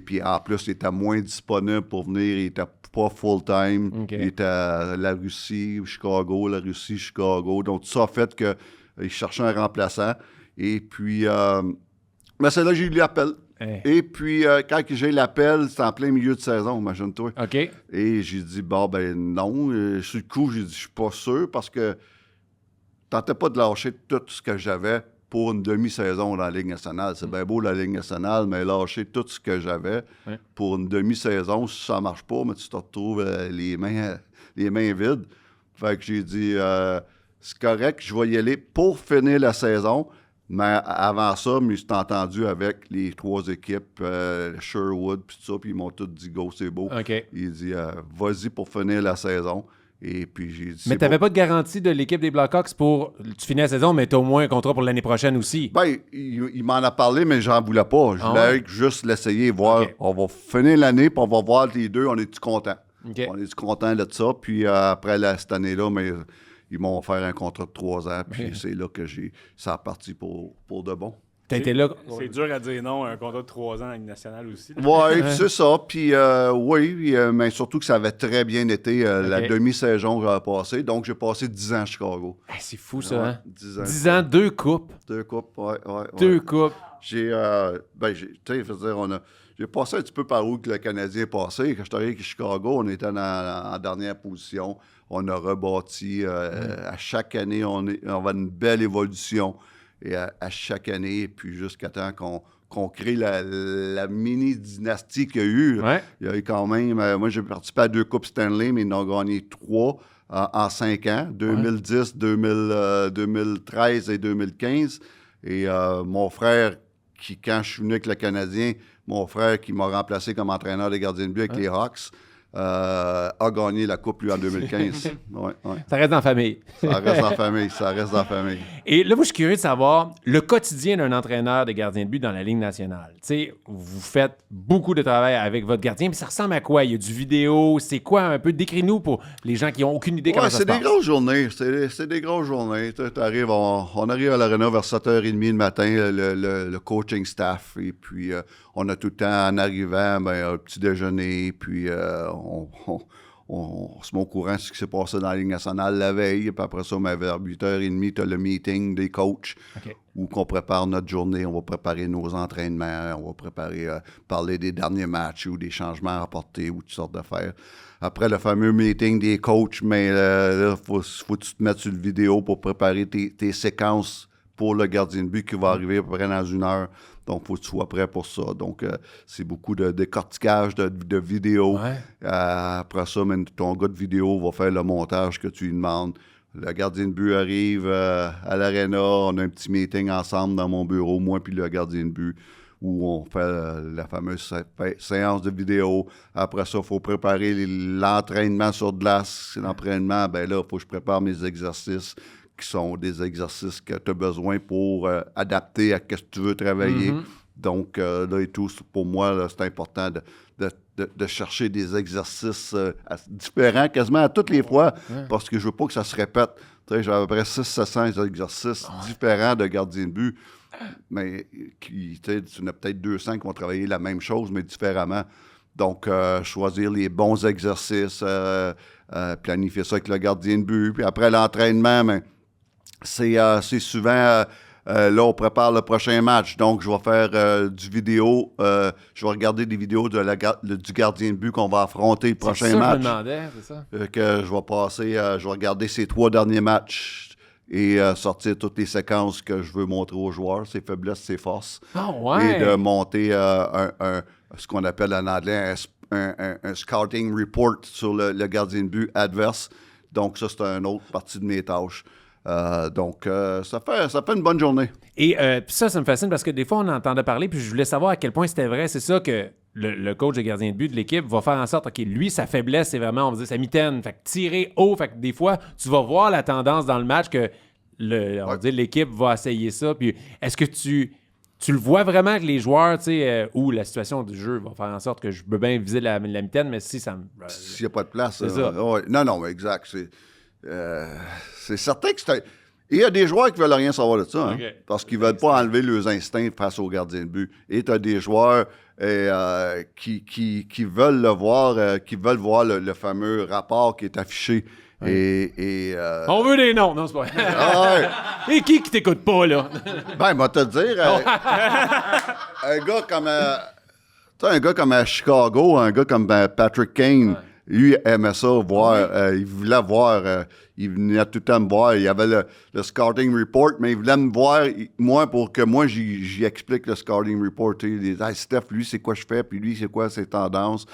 puis en plus, il était moins disponible pour venir, il était pas full-time. Okay. Il était à la Russie, Chicago, Donc, tout ça a fait qu'il cherchait un remplaçant. Et puis, c'est là que j'ai eu l'appel. Hey. Et puis, quand j'ai l'appel, c'était en plein milieu de saison, imagine-toi. OK. Et j'ai dit, non. Sur le coup, j'ai dit, je suis pas sûr parce que je tentais pas de lâcher tout ce que j'avais pour une demi-saison dans la Ligue nationale. C'est bien beau la Ligue nationale, mais lâcher tout ce que j'avais pour une demi-saison, si ça marche pas, mais tu te retrouves les mains vides. Fait que j'ai dit, c'est correct, je vais y aller pour finir la saison. Mais avant ça, je suis entendu avec les 3 équipes, Sherwood, puis tout ça, puis ils m'ont tous dit « Go, c'est beau OK. » Il dit « Vas-y pour finir la saison. » Et puis j'ai dit « Mais tu n'avais pas de garantie de l'équipe des Blackhawks pour... Tu finis la saison, mais tu as au moins un contrat pour l'année prochaine aussi. Ben, il m'en a parlé, mais j'en voulais pas. Je voulais juste l'essayer, voir. OK. On va finir l'année, puis on va voir les deux, on est-tu contents? OK. On est-tu contents de ça? Puis après cette année-là, mais ils m'ont offert un contrat de 3 ans, puis c'est là que ça a parti pour de bon. T'as été là... C'est dur à dire non à un contrat de 3 ans en Ligue nationale aussi. Oui, c'est ça. Puis mais surtout que ça avait très bien été la demi-saison que j'avais passée. Donc, j'ai passé 10 ans à Chicago. Ah, c'est fou, ça, hein? 10 ans. 2 coupes. 2 coupes, oui. 2 coupes. J'ai passé un petit peu par où que le Canadien est passé. Quand je suis arrivé à Chicago, on était en dernière position. On a rebâti. À chaque année, on avait une belle évolution. Et à chaque année, puis jusqu'à temps qu'on crée la mini-dynastie qu'il y a eu. Ouais. Il y a eu quand même... moi, j'ai participé à 2 Coupes Stanley, mais ils en ont gagné 3 en 5 ans. 2010, 2013 et 2015. Et mon frère, quand je suis venu avec le Canadien, mon frère qui m'a remplacé comme entraîneur des gardiens de but avec les Hawks, a gagné la Coupe, lui, en 2015. Ça reste dans la famille. Ça reste dans la famille. Et là, moi, je suis curieux de savoir le quotidien d'un entraîneur de gardien de but dans la Ligue nationale. Tu sais, vous faites beaucoup de travail avec votre gardien, mais ça ressemble à quoi? Il y a du vidéo, c'est quoi un peu? Décris-nous pour les gens qui n'ont aucune idée comment ça se passe. C'est des grosses journées. C'est des grosses journées. On arrive à l'aréna vers 7h30 le matin, le coaching staff, et puis on a tout le temps, en arrivant, un petit déjeuner, puis on se met au courant de ce qui s'est passé dans la Ligue nationale la veille. Puis après ça, vers 8h30, tu as le meeting des coachs où on prépare notre journée. On va préparer nos entraînements. On va parler des derniers matchs ou des changements à apporter ou toutes sortes d'affaires. Après le fameux meeting des coachs, mais là, faut que tu te mettes sur le vidéo pour préparer tes séquences pour le gardien de but qui va arriver à peu près dans 1 heure. Donc, il faut que tu sois prêt pour ça. Donc, c'est beaucoup de décortiquage de vidéos. Ouais. Après ça, ton gars de vidéo va faire le montage que tu lui demandes. Le gardien de but arrive à l'aréna. On a un petit meeting ensemble dans mon bureau, moi puis le gardien de but, où on fait la fameuse séance de vidéo. Après ça, il faut préparer l'entraînement sur glace. L'entraînement, là, il faut que je prépare mes exercices, qui sont des exercices que tu as besoin pour adapter à ce que tu veux travailler. Donc, là et tout, pour moi, là, c'est important de chercher des exercices différents quasiment à toutes les fois, parce que je veux pas que ça se répète. J'ai à peu près 600-700 exercices différents de gardien de but, mais tu en as peut-être 200 qui vont travailler la même chose, mais différemment. Donc, choisir les bons exercices, planifier ça avec le gardien de but. Puis après l'entraînement, c'est souvent... là, on prépare le prochain match. Donc, je vais faire du vidéo. Je vais regarder des vidéos du gardien de but qu'on va affronter le prochain match. C'est ça que je me demandais, c'est ça? Que je vais passer... je vais regarder ces 3 derniers matchs et sortir toutes les séquences que je veux montrer aux joueurs, ses faiblesses, ses forces. Ah ouais! Et de monter ce qu'on appelle en anglais un scouting report sur le gardien de but adverse. Donc, ça, c'est une autre partie de mes tâches. Donc, ça fait une bonne journée. Et puis ça me fascine parce que des fois, on entendait parler, puis je voulais savoir à quel point c'était vrai. C'est ça que le coach de gardien de but de l'équipe va faire en sorte, OK, lui, sa faiblesse, c'est vraiment, on va dire, sa mitaine. Fait que tirer haut, fait que des fois, tu vas voir la tendance dans le match que, on va dire, l'équipe va essayer ça. Puis est-ce que tu tu le vois vraiment que les joueurs, tu sais, où la situation du jeu va faire en sorte que je peux bien viser la mitaine, mais si ça me... S'il n'y a pas de place. C'est ça. Ouais. Non, mais exact. C'est certain que c'est... Il y a des joueurs qui veulent rien savoir de ça, hein, OK. parce qu'ils veulent pas enlever leurs instincts face au gardien de but. Et tu as des joueurs qui veulent le voir, qui veulent voir le fameux rapport qui est affiché. Et On veut des noms, non, c'est pas vrai. ah ouais. Et qui t'écoute pas, là? Ben, moi, te dire, un gars comme... tu sais, un gars comme à Chicago, un gars comme Patrick Kane, lui aimait ça, voir, il voulait voir, il venait tout le temps me voir, il y avait le scouting report, mais il voulait me voir, moi, pour que moi, j'y explique le scouting report. Il disait, hey, Steph, lui, c'est quoi je fais, puis lui, c'est quoi ses tendances.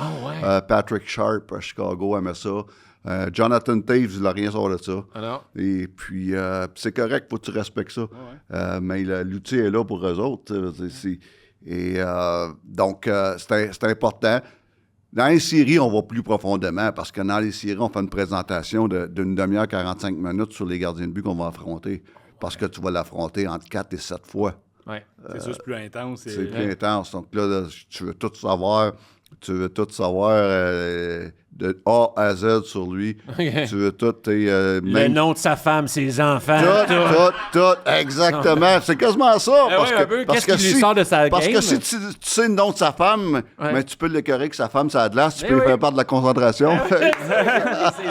Patrick Sharp à Chicago aimait ça. Jonathan Taves, il n'a rien savoir de ça. Alors? Et puis, c'est correct, faut que tu respectes ça. Mais l'outil est là pour eux autres. Donc, c'est important. Dans les séries, on va plus profondément parce que dans les séries, on fait une présentation d'une demi-heure, 45 minutes sur les gardiens de but qu'on va affronter. Parce que tu vas l'affronter entre 4 et 7 fois. Ouais. C'est sûr, c'est plus intense. C'est plus intense. Donc là, tu veux tout savoir. Tu veux tout savoir de A à Z sur lui. Okay. Tu veux tout... Le nom de sa femme, ses enfants. Tout, exactement. C'est quasiment ça. Qu'est-ce qui lui sort de sa parce game? que si tu sais le nom de sa femme, mais tu peux le décorer que sa femme, ça a de glace, tu peux faire part de la concentration. C'est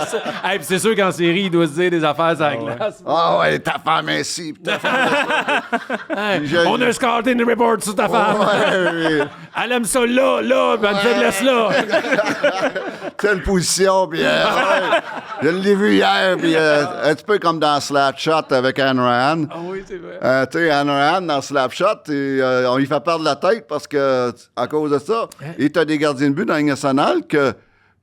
ça. Hey, puis c'est sûr qu'en série, il doit se dire des affaires sur la glace. Ah ouais, ta femme est ici, ta femme est ça. On a un scouting report sur ta femme. Ouais. Elle aime ça là, puis elle me fait de laisse là. Telle position, puis je l'ai vu hier, puis un petit peu comme dans Slapshot avec Anne Ryan. Ah oui, c'est vrai. Tu sais, Anne Ryan, dans Slapshot, on lui fait perdre la tête parce que, à cause de ça, et tu as des gardiens de but dans la Ligue nationale que,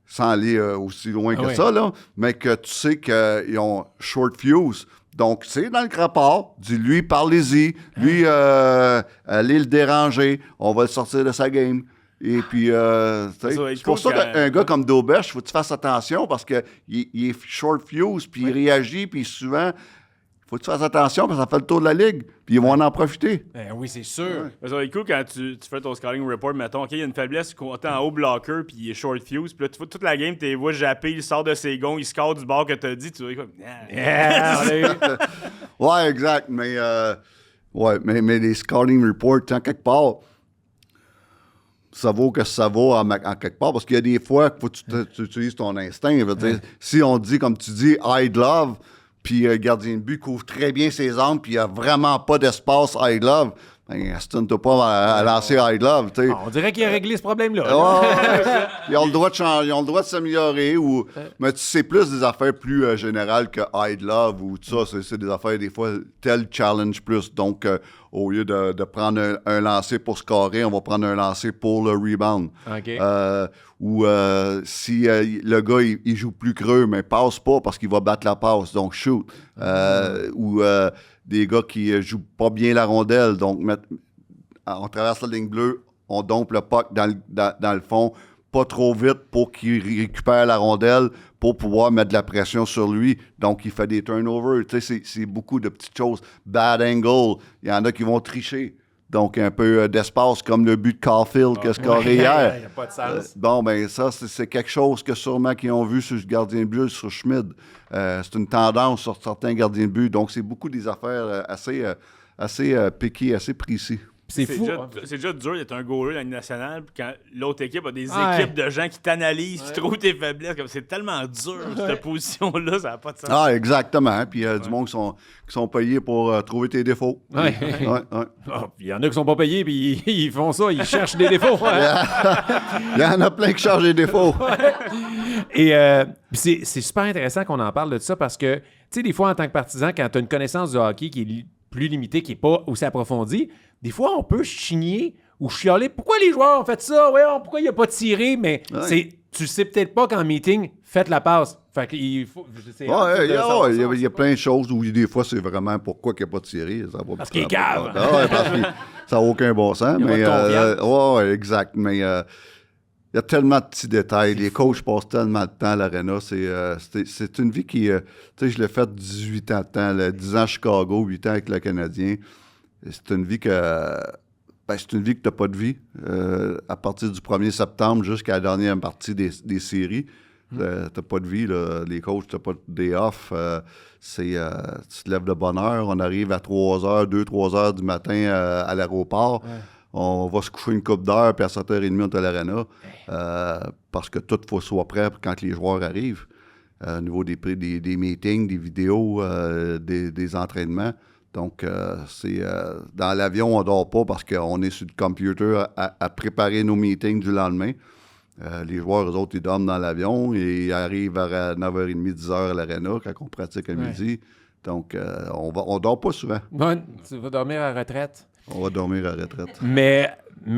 sans aller aussi loin que ça, là, mais que tu sais qu'ils ont short fuse. Donc, c'est dans le rapport. Dis-lui, parlez-y. Lui, allez le déranger. On va le sortir de sa game. Et puis, c'est pour ça qu'un gars comme Dobech, il faut que tu fasses attention parce qu'il est short fuse, puis il réagit, puis souvent, il faut que tu fasses attention parce que ça fait le tour de la ligue, puis ils vont en profiter. Oui, c'est sûr. Ça va être cool quand tu fais ton scouting report, mettons, OK, il y a une faiblesse, t'es en haut blocker, puis il est short fuse, puis là, tu vois toute la game, tu les vois japper, il sort de ses gonds, il score du bord que t'as dit, tu vois comme... Ouais, exact, mais les scouting reports, quelque part, ça vaut que ça vaut en quelque part, parce qu'il y a des fois qu'il faut que tu utilises ton instinct. Je veux dire, si on dit, comme tu dis, high glove, puis le gardien de but couvre très bien ses angles, puis il n'y a vraiment pas d'espace high glove, ben, Aston-toi pas à lancer high glove. Tu sais. On dirait qu'il a réglé ce problème-là. Ils ont le droit de changer, ils ont le droit de s'améliorer, mais c'est plus des affaires plus générales que high glove ou tout ça. C'est des affaires, des fois, tel challenge plus. Donc, au lieu de prendre un lancer pour scorer, on va prendre un lancer pour le rebound. OK. Ou si le gars, il joue plus creux, mais passe pas parce qu'il va battre la passe, donc shoot. Ou des gars qui jouent pas bien la rondelle, donc on traverse la ligne bleue, on dompe le puck dans le fond, pas trop vite pour qu'il récupère la rondelle pour pouvoir mettre de la pression sur lui. Donc, il fait des turnovers. Tu sais, c'est beaucoup de petites choses. Bad angle. Il y en a qui vont tricher. Donc, un peu d'espace comme le but de Caulfield qui a scoré hier. Il n'y a pas de sens. Bon, ben ça, c'est quelque chose que sûrement qu'ils ont vu sur le gardien de but, sur Schmid. C'est une tendance sur certains gardiens de but. Donc, c'est beaucoup des affaires assez piquées, assez précis. C'est fou. C'est déjà dur d'être un goaler dans la Ligue nationale, puis quand l'autre équipe a des équipes de gens qui t'analysent, tu trouves tes faiblesses. C'est tellement dur, cette position-là, ça n'a pas de sens. Ah, exactement. Puis il y a du monde qui sont payés pour trouver tes défauts. Ouais. Il y en a qui sont pas payés, puis ils font ça, ils cherchent des défauts. Il y en a plein qui cherchent des défauts. Et c'est super intéressant qu'on en parle de ça parce que, tu sais, des fois, en tant que partisan, quand tu as une connaissance du hockey qui est plus limitée, qui n'est pas aussi approfondie, des fois, on peut chigner ou chialer. Pourquoi les joueurs ont fait ça? Ouais, pourquoi il n'a pas tiré? Mais tu sais peut-être pas qu'en meeting, faites la passe. Fait qu'il faut... Il y a plein de choses où des fois, c'est vraiment pourquoi il n'a pas tiré. Parce qu'il est cave. Parce que ça n'a aucun bon sens. Mais, exact. Mais il y a tellement de petits détails. Les coachs passent tellement de temps à l'aréna. C'est une vie qui... tu sais, je l'ai fait 18 ans de temps. 10 ans à Chicago, 8 ans avec le Canadien. C'est une vie que c'est une vie que tu n'as pas de vie. À partir du 1er septembre jusqu'à la dernière partie des séries, tu n'as pas de vie. Là. Les coachs, tu n'as pas de day off. Tu te lèves de bonne heure. On arrive à 2-3 heures du matin à l'aéroport. Ouais. On va se coucher une couple d'heures, puis à 7h30, on est à l'arena. Parce que tout faut soit prêt quand les joueurs arrivent. Au niveau des meetings, des vidéos, des entraînements. Donc, dans l'avion, on ne dort pas parce qu'on est sur le computer à préparer nos meetings du lendemain. Les joueurs, eux autres, ils dorment dans l'avion et ils arrivent à 9h30, 10h à l'aréna quand on pratique à midi. Donc, on ne dort pas souvent. Bon, tu vas dormir à la retraite. On va dormir à la retraite. Mais tu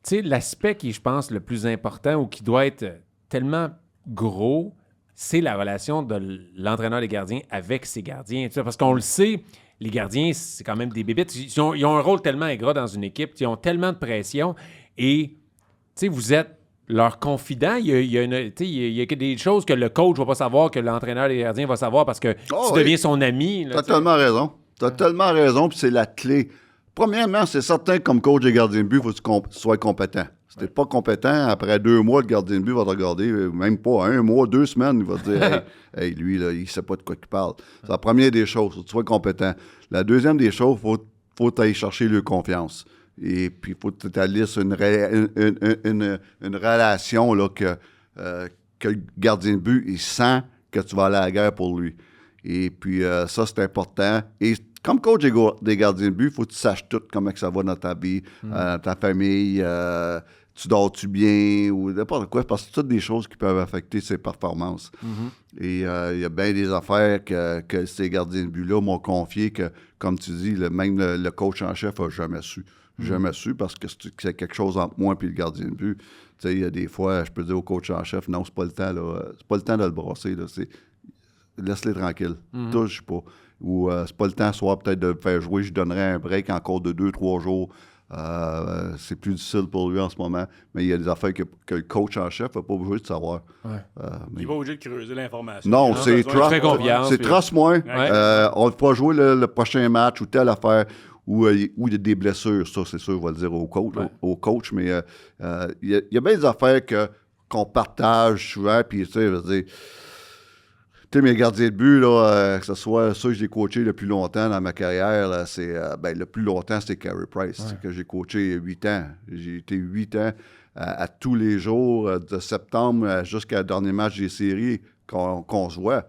sais, l'aspect qui, je pense, le plus important ou qui doit être tellement gros, c'est la relation de l'entraîneur des gardiens avec ses gardiens. Tu sais, parce qu'on le sait, les gardiens, c'est quand même des bébites. Ils ont un rôle tellement ingrat dans une équipe. Ils ont tellement de pression. Et, tu sais, vous êtes leur confident. Il y a des choses que le coach ne va pas savoir, que l'entraîneur des gardiens va savoir parce que tu deviens son ami. Tu as tellement raison. Tu as tellement raison, puis c'est la clé. Premièrement, c'est certain que comme coach des gardiens de but, il faut que tu sois compétent. Si tu n'es pas compétent, après 2 mois, le gardien de but va te regarder, même pas 1 mois, 2 semaines, il va te dire hey, lui, là, il ne sait pas de quoi il parle. C'est la première des choses, il faut que tu sois compétent. La deuxième des choses, il faut aller chercher leur confiance. Et puis, il faut que tu établisses une relation là, que le gardien de but, il sent que tu vas aller à la guerre pour lui. Et puis, ça, c'est important. Et comme coach des gardiens de but, il faut que tu saches tout comment que ça va dans ta vie, ta famille, tu dors-tu bien ou n'importe quoi, parce que c'est toutes des choses qui peuvent affecter ses performances. Et il y a bien des affaires que ces gardiens de but-là m'ont confié que, comme tu dis, même le coach en chef n'a jamais su. Jamais su parce que c'est quelque chose entre moi et le gardien de but. Tu sais, il y a des fois, je peux dire au coach en chef, non, c'est pas le temps, là. C'est pas le temps de le brasser, là. Laisse-les tranquilles. Touche pas. Ou c'est pas le temps, soit peut-être de le faire jouer, je donnerais un break encore de 2-3 jours. C'est plus difficile pour lui en ce moment. Mais il y a des affaires que le coach en chef n'a pas besoin de savoir. Il n'est pas obligé de creuser l'information. Non, c'est trust-moi. On ne fera jouer le prochain match ou telle affaire. Ou il y a des blessures, ça, c'est sûr, on va le dire au coach. Mais il y a bien des affaires qu'on partage souvent. Puis, tu sais, je veux dire, mes gardiens de but, là, que ce soit ceux que j'ai coachés le plus longtemps dans ma carrière, là, le plus longtemps, c'était Carey Price, que j'ai coaché 8 ans. J'ai été 8 ans à tous les jours, de septembre jusqu'à le dernier match des séries qu'on se voit.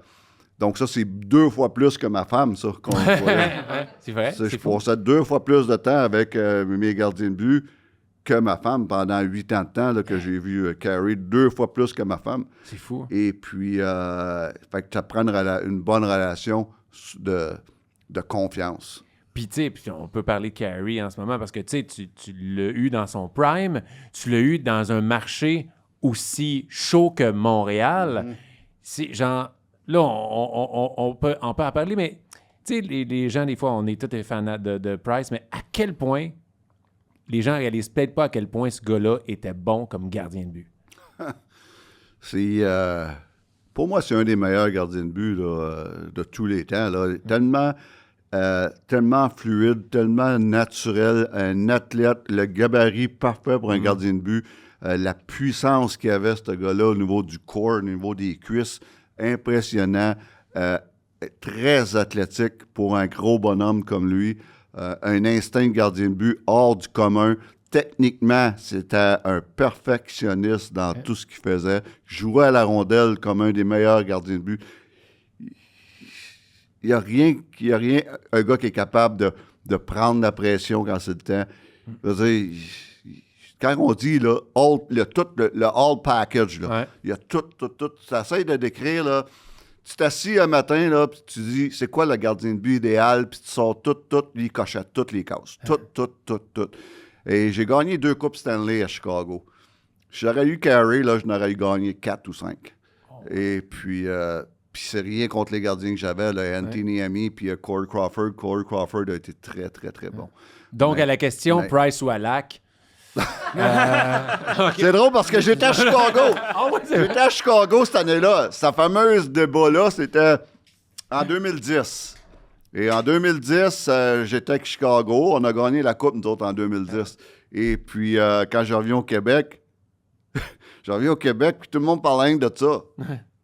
Donc, ça, c'est 2 fois plus que ma femme, ça, qu'on voit. C'est vrai. Je passais 2 fois plus de temps avec mes gardiens de but que ma femme pendant 8 ans de temps là, que j'ai vu Carey 2 fois plus que ma femme. C'est fou. Et puis, fait que tu apprends une bonne relation de confiance. Puis, tu sais, on peut parler de Carey en ce moment parce que, tu sais, tu l'as eu dans son prime, tu l'as eu dans un marché aussi chaud que Montréal. C'est genre... Là, on peut en parler, mais tu sais, les gens, des fois, on est tous des fans de Price, mais à quel point les gens ne réalisent peut-être pas à quel point ce gars-là était bon comme gardien de but? Pour moi, c'est un des meilleurs gardiens de but là, de tous les temps. Là. Tellement fluide, tellement naturel, un athlète, le gabarit parfait pour un gardien de but, la puissance qu'il avait, ce gars-là, au niveau du corps, au niveau des cuisses, impressionnant, très athlétique pour un gros bonhomme comme lui, un instinct de gardien de but hors du commun. Techniquement, c'était un perfectionniste dans tout ce qu'il faisait. Jouait à la rondelle comme un des meilleurs gardiens de but. Il n'y a rien, un gars qui est capable de prendre la pression quand c'est le temps. Je veux dire, quand on dit là, le all package, là, il y a tout. Tu essaies de décrire, là, tu t'assis un matin, là, puis tu dis, c'est quoi le gardien de but idéal, puis tu sors tout, lui, il cochait toutes les cases. Tout. Et j'ai gagné 2 Coupes Stanley à Chicago. Si j'aurais eu Carey, là, je n'aurais eu gagné 4 ou 5. Et puis c'est rien contre les gardiens que j'avais, là, Anthony Amy, puis Corey Crawford. Corey Crawford a été très, très, très bon. Donc, à la question, Price ou Halak? C'est drôle parce que j'étais à Chicago. J'étais à Chicago cette année-là. Sa fameuse débat-là, c'était en 2010. Et en 2010, j'étais avec Chicago. On a gagné la Coupe, nous autres, en 2010. Et puis, quand je reviens au Québec, puis tout le monde parlait de ça.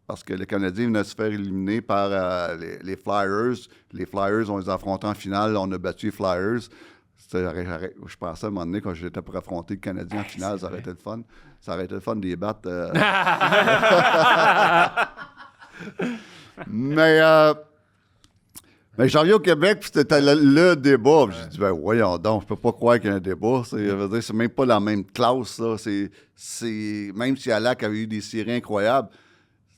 Parce que les Canadiens venaient se faire éliminer par les Flyers. Les Flyers, on les a affrontés en finale. On a battu les Flyers. Je pensais à un moment donné, quand j'étais pour affronter le Canadien en finale, ça aurait été le fun. Ça aurait été le fun de les battre. Mais j'en reviens au Québec, puis c'était le débat. J'ai dit, ben voyons donc, je peux pas croire qu'il y a un débat. C'est même pas la même classe. Là. Même si Alak avait eu des séries incroyables,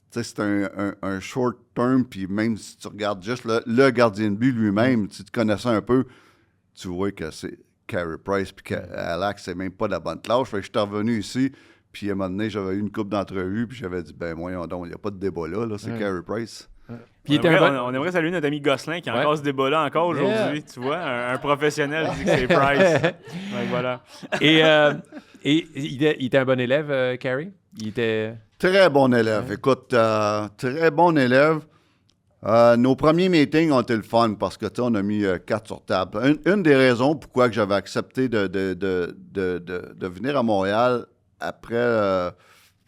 c'est un short term, puis même si tu regardes juste le gardien de but lui-même, si tu connaissais un peu, tu vois que c'est Carey Price, puis qu'Alak, c'est même pas de la bonne classe. Fait que je suis revenu ici, puis à un moment donné, j'avais eu une couple d'entrevues, puis j'avais dit, ben voyons donc, il n'y a pas de débat là c'est Carey Price. Puis on aimerait saluer notre ami Gosselin qui a encore ce débat-là encore aujourd'hui. Tu vois, un professionnel dit que c'est Price. Donc voilà. Et il était un bon élève, Carey? Il était... Très bon élève. Écoute, très bon élève. Nos premiers meetings ont été le fun parce que on a mis 4 sur table. Une des raisons pourquoi que j'avais accepté de venir à Montréal après,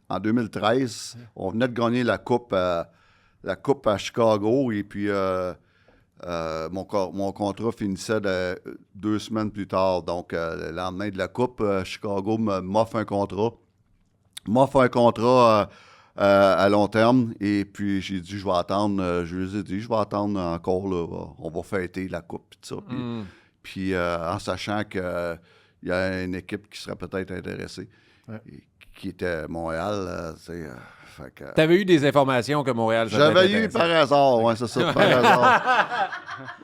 en 2013, on venait de gagner la Coupe à Chicago et puis mon contrat finissait 2 semaines plus tard. Donc, le lendemain de la Coupe, Chicago m'offre un contrat. À long terme. Et puis, j'ai dit, je vais attendre. Je lui ai dit, je vais attendre encore. Là, on va fêter la Coupe. Tout ça. Puis, en sachant qu'il y a une équipe qui serait peut-être intéressée, qui était Montréal. Tu avais eu des informations que Montréal... J'avais eu par hasard, oui, c'est ça, par hasard.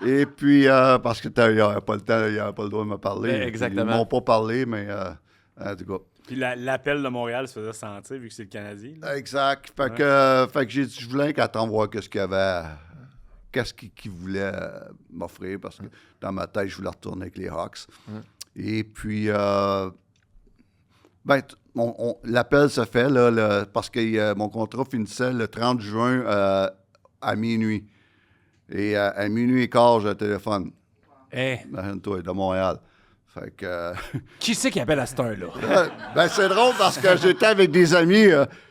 Et puis, parce qu'il n'y avait pas le temps, il n'y avait pas le droit de me parler. Exactement. Ils ne m'ont pas parlé, mais en tout cas. Puis l'appel de Montréal se faisait sentir vu que c'est le Canadien. Là. Exact. Fait que j'ai dit, je voulais qu'attendre voir qu'est-ce qu'il y avait, qu'est-ce qu'il voulait m'offrir parce que dans ma tête, je voulais retourner avec les Hawks. Et puis, l'appel se fait là, parce que mon contrat finissait le 30 juin à minuit. Et à minuit et quart, j'ai un téléphone. Imagine-toi, de Montréal. Fait que, qui c'est qui appelle à cette heure-là? c'est drôle parce que j'étais avec des amis.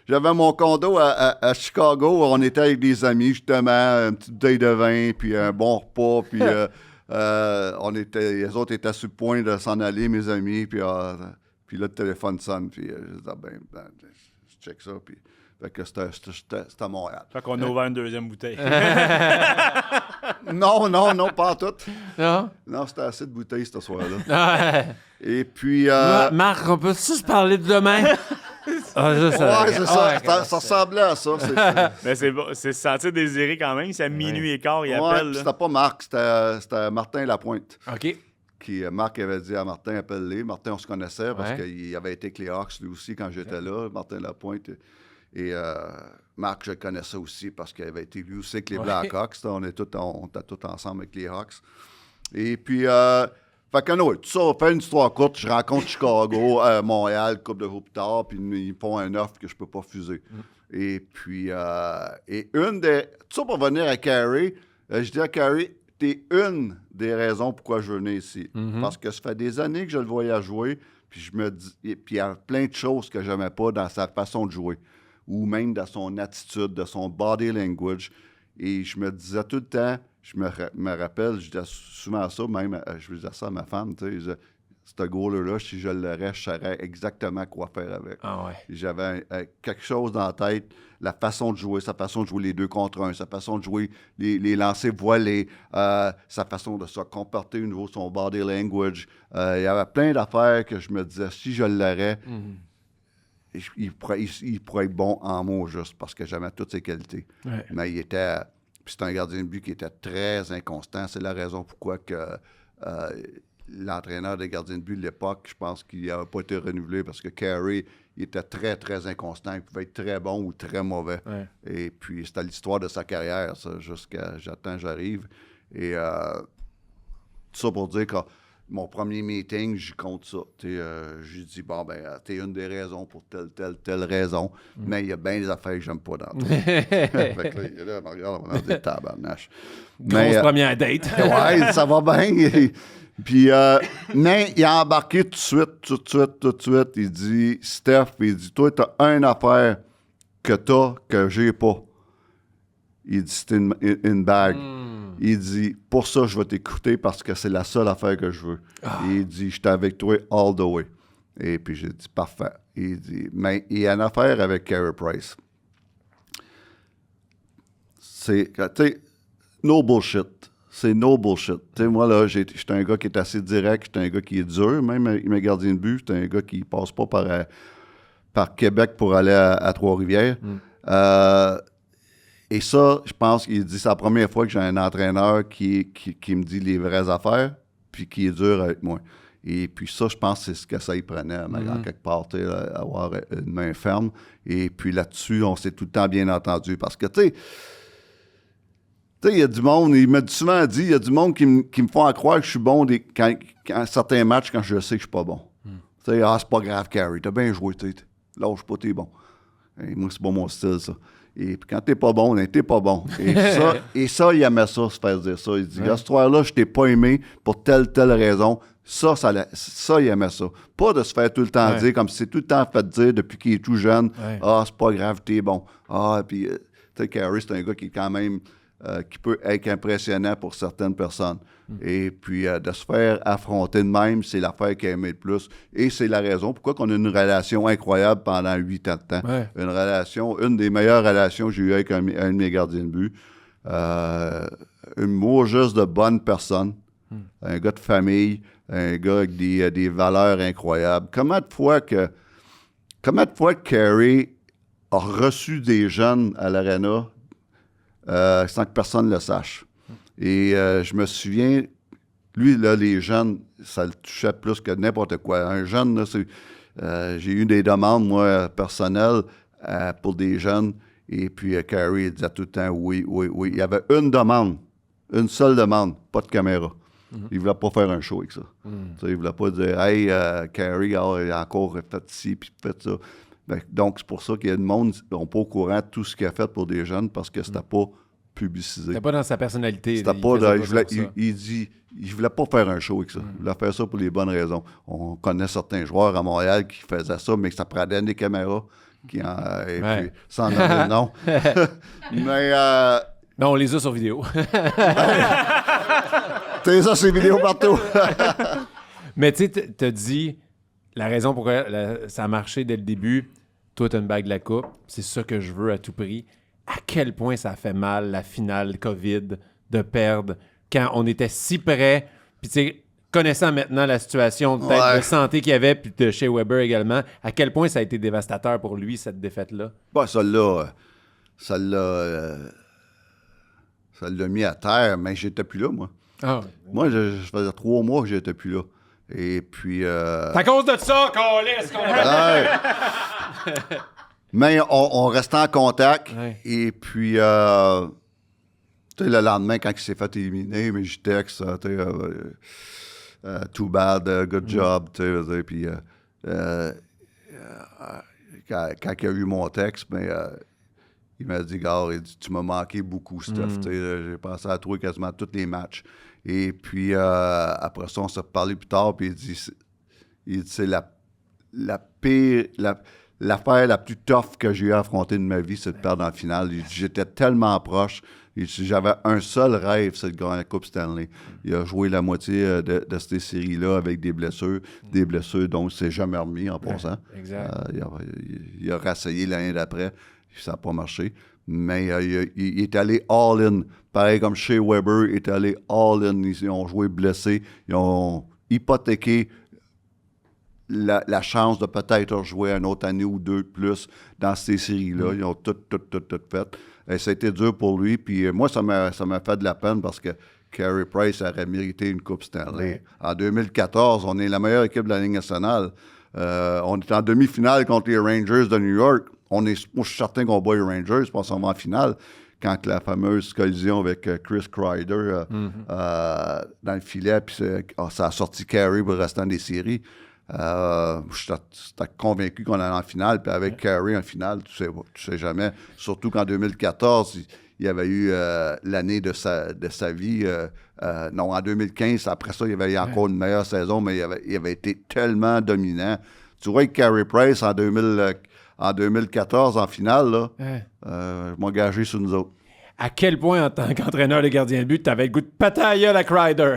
J'avais mon condo à Chicago. On était avec des amis, justement, une petite bouteille de vin, puis un bon repas. Puis les autres étaient sur le point de s'en aller, mes amis. Puis là, le téléphone sonne. Puis je dis, je check ça. Puis fait que c'était à Montréal. Fait qu'on a ouvert une deuxième bouteille. Non, pas en tout. Non? Non, c'était assez de bouteilles ce soir-là. Et puis... Marc, on peut-tu se parler de demain? C'est ça. Ça ressemblait à ça. Mais c'est se sentir désiré quand même. C'est à minuit et quart, il appelle. C'était pas Marc, c'était Martin Lapointe. OK. Marc avait dit à Martin, appelle-les. Martin, on se connaissait parce qu'il avait été avec les Hawks lui aussi quand j'étais là. Martin Lapointe. Et Marc, je le connaissais aussi parce qu'il avait été lui aussi avec les Blackhawks. On était tous ensemble avec les Hawks. Et puis, fait que tout ça, on fait une histoire courte. Je rencontre Chicago, Montréal, couple de jours plus tard, puis ils me font un offre que je peux pas refuser. Et puis, tout ça pour venir à Carey, je dis à Carey, t'es une des raisons pourquoi je venais ici. Parce que ça fait des années que je le voyais jouer, puis je me dis, puis il y a plein de choses que j'aimais pas dans sa façon de jouer, ou même dans son attitude, de son body language. Et je me disais tout le temps, je me rappelle, je disais souvent ça, même, je disais ça à ma femme, tu sais, ce goaler-là, si je l'aurais, je saurais exactement quoi faire avec. Ah ouais. J'avais quelque chose dans la tête, la façon de jouer, sa façon de jouer les 2 contre 1, sa façon de jouer les lancers voilés, sa façon de se comporter au niveau de son body language. Il y avait plein d'affaires que je me disais, si je l'aurais, il pourrait être bon en mots juste parce que j'aimais toutes ses qualités. Ouais. Mais il était... Puis c'est un gardien de but qui était très inconstant. C'est la raison pourquoi que l'entraîneur des gardiens de but de l'époque, je pense qu'il n'avait pas été renouvelé parce que Carey, il était très, très inconstant. Il pouvait être très bon ou très mauvais. Ouais. Et puis c'était l'histoire de sa carrière, ça, jusqu'à j'arrive. Et tout ça pour dire que mon premier meeting, j'y compte ça. J'ai dit, bon, ben, t'es une des raisons pour telle raison, mais il y a bien des affaires que j'aime pas dans toi. Fait que là, regarde, on va dans des tabarnaches. Grosse première date. Ouais, ça va bien. Puis, mais il a embarqué tout de suite. Il dit, Steph, il dit, toi, t'as une affaire que j'ai pas. Il dit, c'est une bague. Il dit, pour ça, je vais t'écouter parce que c'est la seule affaire que je veux. Il dit, j'étais avec toi all the way. Et puis, j'ai dit, parfait. Il dit, mais il y a une affaire avec Carey Price. C'est, tu sais, no bullshit. C'est no bullshit. Tu sais, moi, là, j'étais un gars qui est assez direct, j'étais un gars qui est dur. Même mes gardiens de but, j'étais un gars qui passe pas par Québec pour aller à Trois-Rivières. Et ça, je pense qu'il dit, c'est la première fois que j'ai un entraîneur qui me dit les vraies affaires, puis qui est dur avec moi. Et puis ça, je pense que c'est ce que ça y prenait, en quelque part, avoir une main ferme. Et puis là-dessus, on s'est tout le temps bien entendu. Parce que, tu sais, il y a du monde, il m'a souvent dit, il y a du monde qui me font croire que je suis bon quand certains matchs, quand je sais que je suis pas bon. Tu sais, c'est pas grave, Carey, t'as bien joué, tu sais. Lâche pas, t'es bon. Et moi, c'est pas mon style, ça. Et puis quand t'es pas bon, t'es pas bon. Et ça, il aimait ça, se faire dire ça. Il dit, cette histoire-là, je t'ai pas aimé pour telle raison. Ça, il aimait ça. Pas de se faire tout le temps dire, comme si c'est tout le temps fait dire depuis qu'il est tout jeune, c'est pas grave, t'es bon. Puis, tu sais, Carey, c'est un gars qui est quand même, qui peut être impressionnant pour certaines personnes. Et puis, de se faire affronter de même, c'est l'affaire qu'il a aimé le plus. Et c'est la raison pourquoi on a une relation incroyable pendant 8 ans de temps. Une des meilleures relations que j'ai eues avec un de mes gardiens de but. Une mot juste de bonne personne. Un gars de famille, un gars avec des valeurs incroyables. Comment de fois que Carey a reçu des jeunes à l'Arena sans que personne ne le sache? Et je me souviens, lui, là, les jeunes, ça le touchait plus que n'importe quoi. Un jeune, là, j'ai eu des demandes, moi, personnelles, pour des jeunes. Et puis, Carey, il disait tout le temps oui. Il y avait une seule demande, pas de caméra. Il ne voulait pas faire un show avec ça. Il ne voulait pas dire, hey, Carey, il a encore fait ci, puis fait ça. Donc, c'est pour ça qu'il y a du monde qui n'ont pas au courant de tout ce qu'il a fait pour des jeunes parce que c'était pas publicisé. C'était pas dans sa personnalité. Il dit, il voulait pas faire un show avec ça. Il voulait faire ça pour les bonnes raisons. On connaît certains joueurs à Montréal qui faisaient ça, mais que ça prenait des caméras. Puis, sans nommer le nom. Mais... non, on les a sur vidéo. T'as ça, ces vidéos partout. Mais tu sais, t'as dit, la raison pour laquelle ça a marché dès le début, toi, t'as une bague de la coupe, c'est ça que je veux à tout prix. À quel point ça a fait mal, la finale COVID, de perdre, quand on était si près, puis tu sais, connaissant maintenant la situation peut-être de santé qu'il y avait, puis de chez Weber également, à quel point ça a été dévastateur pour lui, cette défaite-là? Ça l'a mis à terre, mais j'étais plus là, moi. Moi, je faisais 3 mois que j'étais plus là. Et puis... C'est à cause de ça qu'on laisse qu'on Mais on restait en contact. Et puis, tu sais, le lendemain, quand il s'est fait éliminer, mais je texte, tu sais, too bad, good job, tu sais. Puis, quand il a eu mon texte, il m'a dit, gars, tu m'as manqué beaucoup, Steph. Tu sais, j'ai pensé à toi quasiment tous les matchs. Et puis, après ça, on s'est reparlé plus tard, puis il dit c'est la pire... L'affaire la plus tough que j'ai eu à affronter de ma vie, c'est de perdre en finale. J'étais tellement proche. J'avais un seul rêve, c'est de gagner la Coupe Stanley. Il a joué la moitié de cette série-là avec des blessures dont il ne s'est jamais remis en passant. Exact. Il a rassayé l'année d'après, ça n'a pas marché. Mais il est allé all-in. Pareil comme chez Weber, il est allé all-in. Ils ont joué blessés. Ils ont hypothéqué la chance de peut-être jouer une autre année ou deux de plus dans ces séries-là. Ils ont tout fait. Et ça a été dur pour lui. Puis moi, ça m'a fait de la peine parce que Carey Price aurait mérité une Coupe Stanley. En 2014, on est la meilleure équipe de la Ligue nationale. On est en demi-finale contre les Rangers de New York. Moi, je suis certain qu'on bat les Rangers, on s'en va en finale. quand la fameuse collision avec Chris Kreider dans le filet, puis ça a sorti Carey pour le restant des séries. J'étais convaincu qu'on allait en finale, puis avec Carey en finale, tu sais jamais. Surtout qu'en 2014, il y avait eu l'année de sa vie. Non, en 2015, après ça, il y avait eu encore une meilleure saison, mais il avait été tellement dominant. Tu vois, avec Carey Price en 2014, en finale, là, je m'engageais sur nous autres. À quel point, en tant qu'entraîneur de gardien de but, tu avais le goût de péter à gueule à Crider?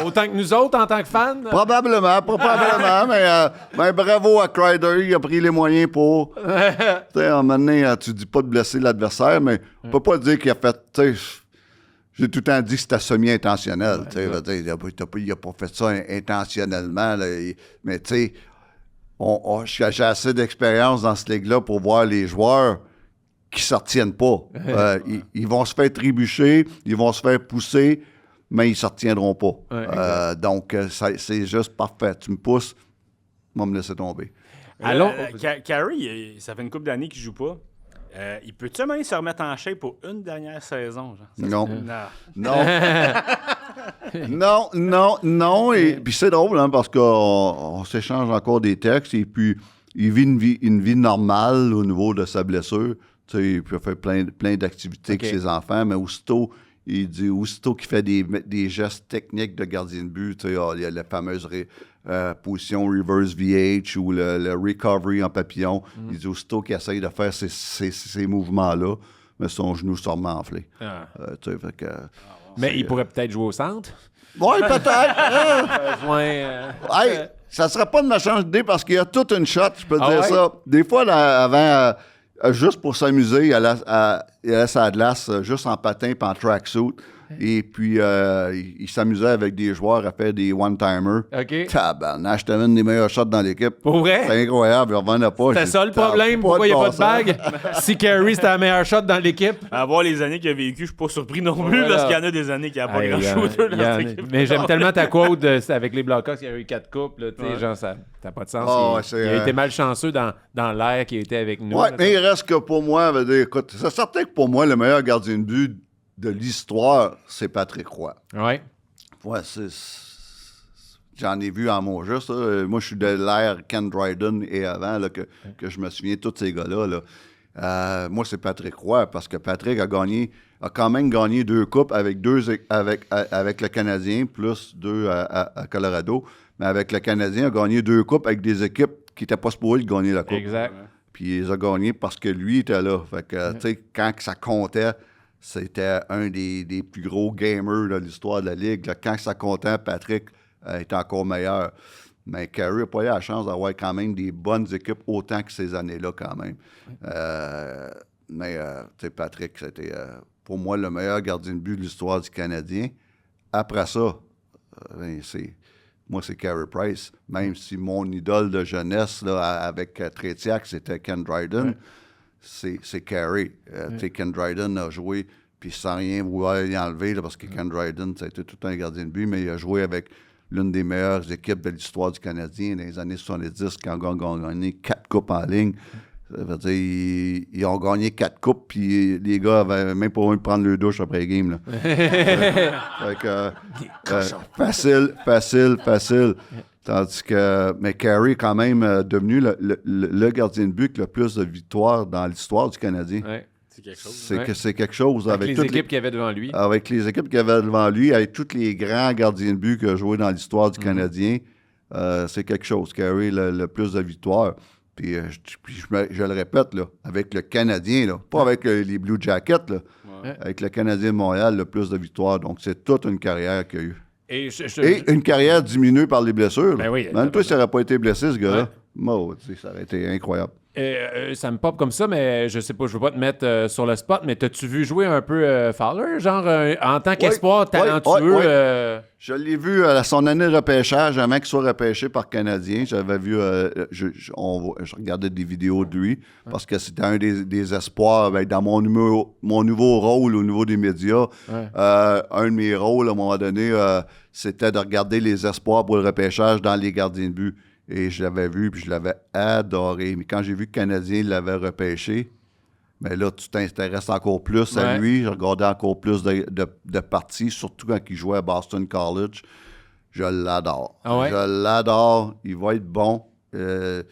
Autant que nous autres, en tant que fans? Probablement, mais bravo à Crider, il a pris les moyens pour... Tu sais, à un moment donné, tu dis pas de blesser l'adversaire, mais on peut pas dire qu'il a fait... J'ai tout le temps dit que c'était semi-intentionnel. Il a pas fait ça intentionnellement. Là, mais tu sais, j'ai assez d'expérience dans cette ligue-là pour voir les joueurs qui ne s'en retiennent pas. Ils vont se faire trébucher, ils vont se faire pousser, mais ils ne s'en retiendront pas. Donc, c'est juste parfait. Tu me pousses, je vais me laisser tomber. Allons. Carey, ça fait une couple d'années qu'il ne joue pas. Il peut-tu même se remettre en shape pour une dernière saison? Genre? Non. Et puis c'est drôle, hein, parce qu'on s'échange encore des textes, et puis il vit une vie normale au niveau de sa blessure. Tu sais, il peut faire plein d'activités avec ses enfants, mais aussitôt qu'il fait des gestes techniques de gardien de but, tu sais, il y a la fameuse position reverse VH ou le recovery en papillon. Il dit aussitôt qu'il essaye de faire ces mouvements-là, mais son genou se remet enflé. Tu sais, fait que, mais il pourrait peut-être jouer au centre? Oui, peut-être. Ça serait pas de ma chance d'idée parce qu'il y a toute une shot, je peux te dire ça. Des fois, là, avant... juste pour s'amuser, il allait sur la glace juste en patin et en tracksuit. Et puis, il s'amusait avec des joueurs à faire des one-timers. OK. Tabarnak, je t'avais une des meilleures shots dans l'équipe. Pour vrai? C'est incroyable, il revenait pas. C'était ça le problème? Pourquoi il n'y a pas de bague? Si Carey, c'était la meilleure shot dans l'équipe? À voir les années qu'il a vécues, je suis pas surpris non plus, parce qu'il y en a des années qu'il n'y a pas grand shooter dans cette équipe. Mais j'aime tellement ta quote avec les Blackhawks, il y a eu 4 coupes, là, genre, ça n'a pas de sens. Il a été malchanceux dans l'air qui était avec nous. Oui, mais il reste que pour moi, écoute, c'est certain que pour moi, le meilleur gardien de but de l'histoire, c'est Patrick Roy. Oui. Ouais, j'en ai vu en mon juste. Moi, je suis de l'ère Ken Dryden et avant là, que je me souviens de tous ces gars-là. Là. Moi, c'est Patrick Roy parce que Patrick a quand même gagné 2 coupes avec le Canadien, plus 2 à Colorado. Mais avec le Canadien, il a gagné 2 coupes avec des équipes qui n'étaient pas supposées de gagner la coupe. Exact. Puis il les a gagnés parce que lui était là. Fait que, tu sais, quand ça comptait, c'était un des plus gros gamers de l'histoire de la Ligue. Là, quand ça comptait, Patrick était encore meilleur. Mais Carey n'a pas eu la chance d'avoir quand même des bonnes équipes autant que ces années-là quand même. Mais tu sais, Patrick, c'était pour moi le meilleur gardien de but de l'histoire du Canadien. Après ça, c'est Carey Price. Même si mon idole de jeunesse là, avec Tretiak, c'était Ken Dryden. C'est Carey. Ken Dryden a joué, puis sans rien vouloir y enlever, là, parce que Ken Dryden, ça a été tout un gardien de but, mais il a joué avec l'une des meilleures équipes de l'histoire du Canadien dans les années 70, quand ils ont gagné 4 coupes en ligne. Ça veut dire, ils ont gagné 4 coupes, puis les gars avaient même pas envie de prendre leur douche après le game. Là. Facile. Tandis que, mais Carey est quand même devenu le gardien de but avec le plus de victoires dans l'histoire du Canadien. Ouais. C'est quelque chose. C'est quelque chose. Avec les équipes qu'il y avait devant lui. Avec les équipes qu'il y avait devant lui, avec tous les grands gardiens de but qu'il a joué dans l'histoire du Canadien, c'est quelque chose. Carey le plus de victoires. Puis je le répète, là, avec le Canadien, là, pas avec les Blue Jackets, là, avec le Canadien de Montréal, le plus de victoires. Donc, c'est toute une carrière qu'il a eue. Et une carrière diminuée par les blessures. Ben oui, même toi, ça n'aurait pas été blessé, ce gars-là. Ça aurait été incroyable. Ça me pop comme ça, mais je sais pas, je veux pas te mettre sur le spot, mais t'as-tu vu jouer un peu Fowler, genre en tant qu'espoir talentueux? Je l'ai vu à son année de repêchage, avant qu'il soit repêché par Canadien. J'avais vu, je regardais des vidéos de lui, parce que c'était un des espoirs dans mon nouveau rôle au niveau des médias. Un de mes rôles, à un moment donné, c'était de regarder les espoirs pour le repêchage dans les gardiens de but. Et je l'avais vu, puis je l'avais adoré. Mais quand j'ai vu que le Canadien l'avait repêché, Mais là, tu t'intéresses encore plus à lui. J'ai regardé encore plus de parties, surtout quand il jouait à Boston College. Je l'adore. Ah ouais? Je l'adore. Il va être bon. Vous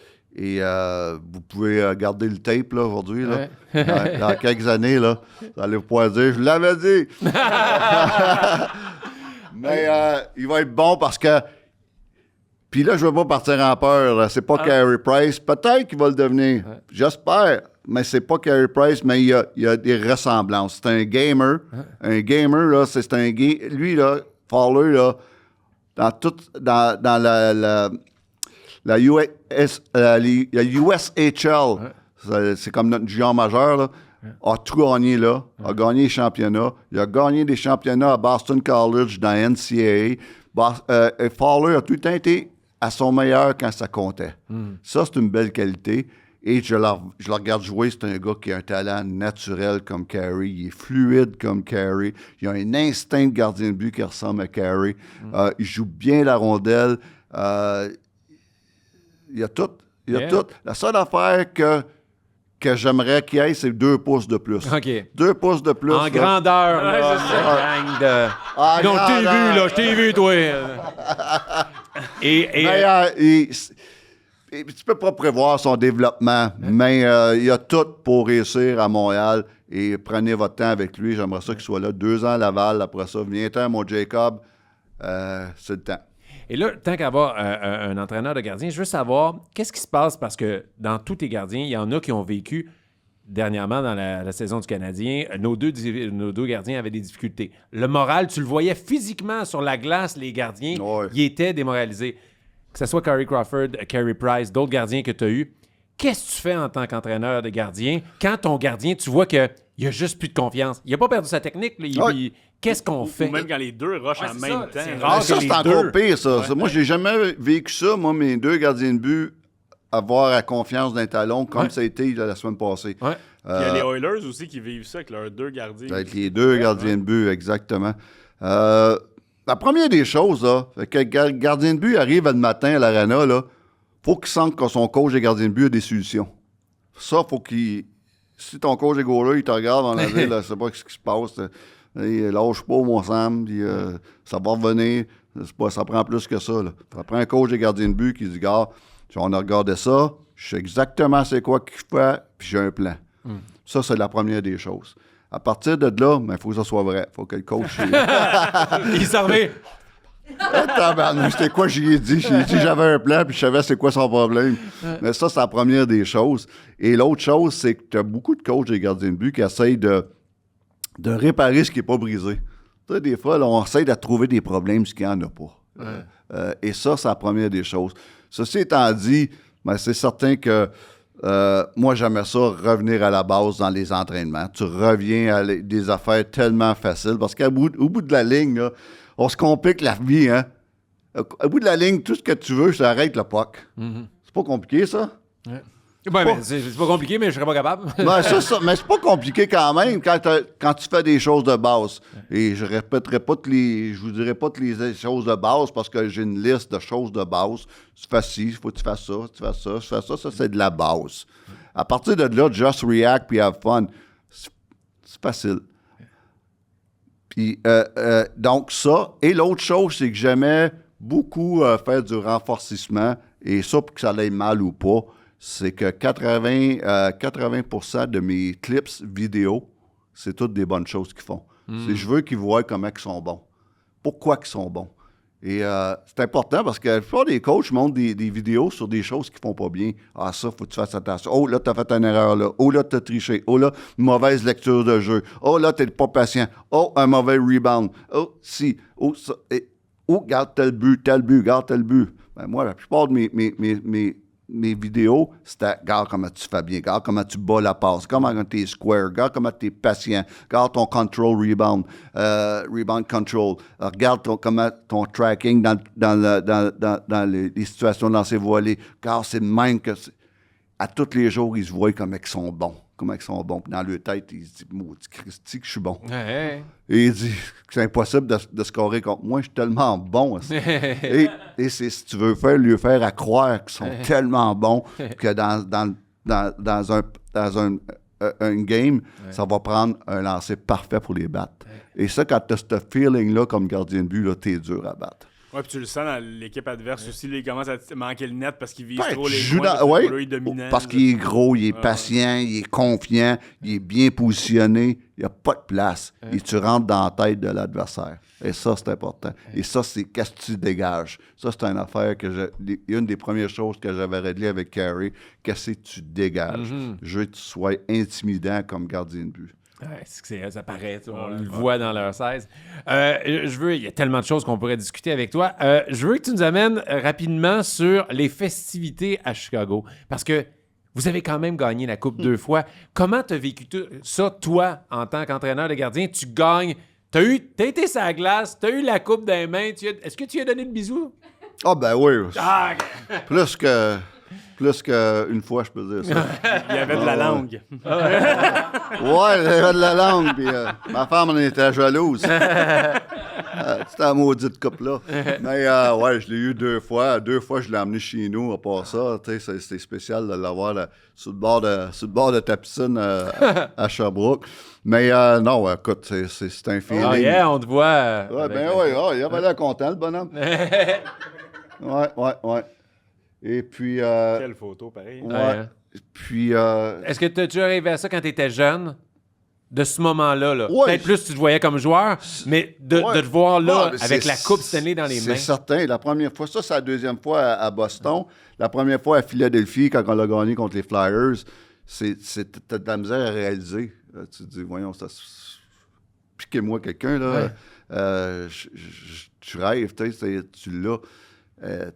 pouvez garder le tape là, aujourd'hui. Là. Ouais. Dans quelques années, là, vous allez pouvoir dire « Je l'avais dit! » Mais il va être bon parce que... Puis là, je veux pas partir en peur. Là. C'est pas Carey Price. Peut-être qu'il va le devenir. Ouais. J'espère. Mais c'est pas Carey Price, mais il y a des ressemblances. C'est un gamer. Un gamer, là, c'est un game. Lui, là, Fowler, là, dans la USHL, c'est comme notre junior majeur, là, a tout gagné là, a gagné les championnats. Il a gagné des championnats à Boston College, dans NCAA. Fowler a tout le temps été à son meilleur quand ça comptait. Ça, c'est une belle qualité. Et je le regarde jouer, c'est un gars qui a un talent naturel comme Carey. Il est fluide comme Carey. Il a un instinct de gardien de but qui ressemble à Carey. Il joue bien la rondelle. Il y a tout. Tout. La seule affaire que j'aimerais qu'il y ait, c'est 2 pouces de plus. OK. 2 pouces de plus. En grandeur, là. Gang de... Non, je t'ai vu, là. Je t'ai vu, toi. Tu peux pas prévoir son développement, mais il y a tout pour réussir à Montréal. Et prenez votre temps avec lui. J'aimerais ça qu'il soit là 2 ans à Laval. Après ça, viens-t'en, mon Jacob. C'est le temps. Et là, tant qu'avoir un entraîneur de gardien, je veux savoir, qu'est-ce qui se passe? Parce que dans tous tes gardiens, il y en a qui ont vécu dernièrement dans la saison du Canadien. Nos deux gardiens avaient des difficultés. Le moral, tu le voyais physiquement sur la glace, les gardiens, ils étaient démoralisés. Que ce soit Corey Crawford, Carey Price, d'autres gardiens que tu as eus. Qu'est-ce que tu fais en tant qu'entraîneur de gardien quand ton gardien, tu vois qu'il n'y a juste plus de confiance? Il n'a pas perdu sa technique. Là, qu'est-ce qu'on fait? Ou même quand les deux rushent en même temps. C'est rare ça, que c'est les encore deux... pire, ça. Moi, j'ai jamais vécu ça. Moi, mes 2 gardiens de but, avoir la confiance d'un talon, comme ça a été la semaine passée. Puis il y a les Oilers aussi qui vivent ça avec leurs 2 gardiens. Avec les 2 gardiens de but, exactement. La première des choses, là, que le gardien de but arrive le matin à l'arena, là, faut qu'il sente que son coach de gardien de but a des solutions. Ça, faut qu'il... Si ton coach est goaler, il te regarde dans la ville, là, c'est pas ce qui se passe. Il lâche pas, mon Sam, puis, ça va revenir. Ça prend plus que ça. Là. Ça prend un coach de gardien de but qui dit, gars, on a regardé ça, je sais exactement c'est quoi qu'il fait, puis j'ai un plan. Ça, c'est la première des choses. À partir de là, il faut que ça soit vrai. Il faut que le coach... Il s'en remet. C'était quoi j'y ai dit? J'ai dit j'avais un plan, puis je savais c'est quoi son problème. Mais ça, c'est la première des choses. Et l'autre chose, c'est que tu as beaucoup de coachs et gardiens de but qui essayent de réparer ce qui n'est pas brisé. Tu sais, des fois, là, on essaie de trouver des problèmes ce qu'il n'y en a pas. Et ça, c'est la première des choses. Ceci étant dit, c'est certain que moi, j'aimais ça, revenir à la base dans les entraînements. Tu reviens à des affaires tellement faciles parce qu'au bout de la ligne, là, on se complique la vie, hein? Au bout de la ligne, tout ce que tu veux, ça arrête le puck. C'est pas compliqué, ça? C'est pas compliqué, mais je serais pas capable. Mais c'est pas compliqué quand même quand tu fais des choses de base. Et je vous dirai pas toutes les choses de base parce que j'ai une liste de choses de base. Tu fais ci, il faut que tu fasses ça, tu fais ça, tu fais ça. Ça, c'est de la base. À partir de là, just react puis have fun. C'est facile. Puis, donc ça. Et l'autre chose, c'est que j'aimais beaucoup faire du renforcement. Et ça, pour que ça aille mal ou pas, c'est que 80% de mes clips vidéo, c'est toutes des bonnes choses qu'ils font. Je veux qu'ils voient comment ils sont bons. Pourquoi ils sont bons. Et c'est important parce que la plupart des coachs montrent des vidéos sur des choses qu'ils font pas bien. Ah, ça, faut que tu fasses attention. Oh, là, tu as fait une erreur là. Oh, là, tu as triché. Oh, là, une mauvaise lecture de jeu. Oh, là, tu n'es pas patient. Oh, un mauvais rebound. Oh, si. Oh, ça. Et, oh, garde tel but, garde tel but. Ben, moi, la plupart de mes vidéos, c'était « Regarde comment tu fais bien, regarde comment tu bats la passe, comment tu es square, regarde comment tu es patient, regarde ton control rebound, rebound control, regarde comment ton tracking dans les situations de lancer voilé, car c'est même que à tous les jours, ils se voient comment ils sont bons. Comment ils sont bons. Puis dans leur tête, ils se disent « Maudit Christy que je suis bon. Ouais. » Et il dit que c'est impossible de scorer contre moi. Je suis tellement bon. et c'est si tu veux lui faire à croire qu'ils sont tellement bons que dans une game, ça va prendre un lancer parfait pour les battre. Et ça, quand tu as ce feeling-là comme gardien de but, là, t'es dur à battre. Ouais, puis tu le sens dans l'équipe adverse aussi. Là, il commence à manquer le net parce qu'il vise trop Tu les joues coins. ouais, Il est dominant. parce qu'il est gros, il est patient, il est confiant, il est bien positionné, il n'y a pas de place. Et tu rentres dans la tête de l'adversaire. Et ça, c'est important. Et ça, c'est qu'est-ce que tu dégages. Ça, c'est une affaire une des premières choses que j'avais réglées avec Carey. Qu'est-ce que tu dégages? Je veux que tu sois intimidant comme gardien de but. Ouais, ça paraît, on le voit dans leur 16. Il y a tellement de choses qu'on pourrait discuter avec toi. Je veux que tu nous amènes rapidement sur les festivités à Chicago. Parce que vous avez quand même gagné la Coupe 2 fois. Comment tu as vécu ça, toi, en tant qu'entraîneur de gardien? Tu gagnes, t'as été sur la glace, tu as eu la Coupe dans les mains. Est-ce que tu lui as donné le bisou? Ah, ben oui. Ah! Plus qu'une fois, je peux dire ça. Il y avait de la langue. Ouais, il y avait de la langue. Puis, ma femme en était jalouse. C'était la maudite coupe-là. Mais ouais, je l'ai eu 2 fois. 2 fois, je l'ai emmené chez nous. À part ça, c'était spécial de l'avoir sur le bord de ta piscine à Sherbrooke. Mais non, écoute, c'est un feeling. Oh yeah, on te voit. Ouais, il avait l'air content, le bonhomme. Ouais. Et puis... Quelle photo, pareil. Ouais. Puis... Est-ce que tu as déjà arrivé à ça quand tu étais jeune? De ce moment-là, là. Ouais, Peut-être plus tu te voyais comme joueur, mais de te voir là, Ouais, avec la Coupe Stanley dans les mains. C'est certain. La première fois, ça, c'est la deuxième fois à Boston. La première fois à Philadelphie, quand on l'a gagné contre les Flyers, t'as de la misère à réaliser. Tu te dis, voyons, piquez-moi quelqu'un, là. Ouais. Tu rêves, tu l'as.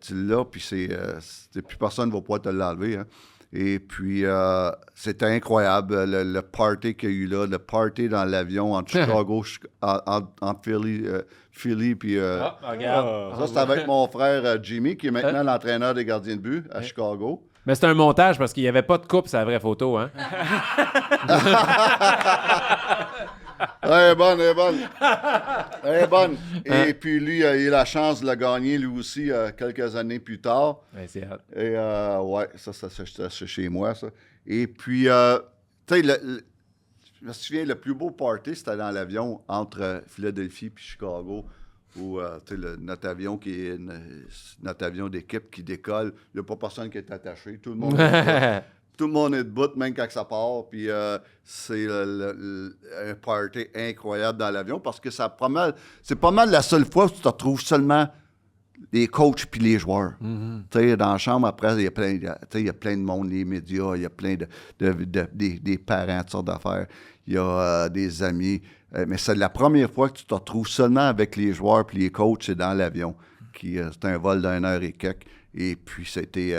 Tu l'as, puis plus personne ne va pouvoir te l'enlever. Hein. Et puis, c'était incroyable, le party qu'il y a eu là, le party dans l'avion entre Chicago, entre Philly, puis... regarde. Ça, c'était avec mon frère Jimmy, qui est maintenant l'entraîneur des gardiens de but à Chicago. Mais c'est un montage parce qu'il n'y avait pas de coupe, c'est la vraie photo, hein? Elle est bonne. Et puis lui, il a eu la chance de la gagner lui aussi quelques années plus tard. Ouais, c'est hot. Et ouais, ça c'est chez moi, ça. Et puis, tu sais, je me souviens, le plus beau party, c'était dans l'avion entre Philadelphie et Chicago, où notre avion notre avion d'équipe qui décolle, il n'y a pas personne qui est attaché, tout le monde est tout le monde est debout, même quand ça part. Puis c'est un party incroyable dans l'avion parce que c'est pas mal la seule fois où tu te retrouves seulement les coachs puis les joueurs. Mm-hmm. Tu sais, dans la chambre, après, il y a plein de monde, les médias, il y a plein des parents, toutes sortes d'affaires. Il y a des amis. Mais c'est la première fois que tu te retrouves seulement avec les joueurs puis les coachs, c'est dans l'avion. C'est un vol d'1 heure et quelques. Et puis, c'était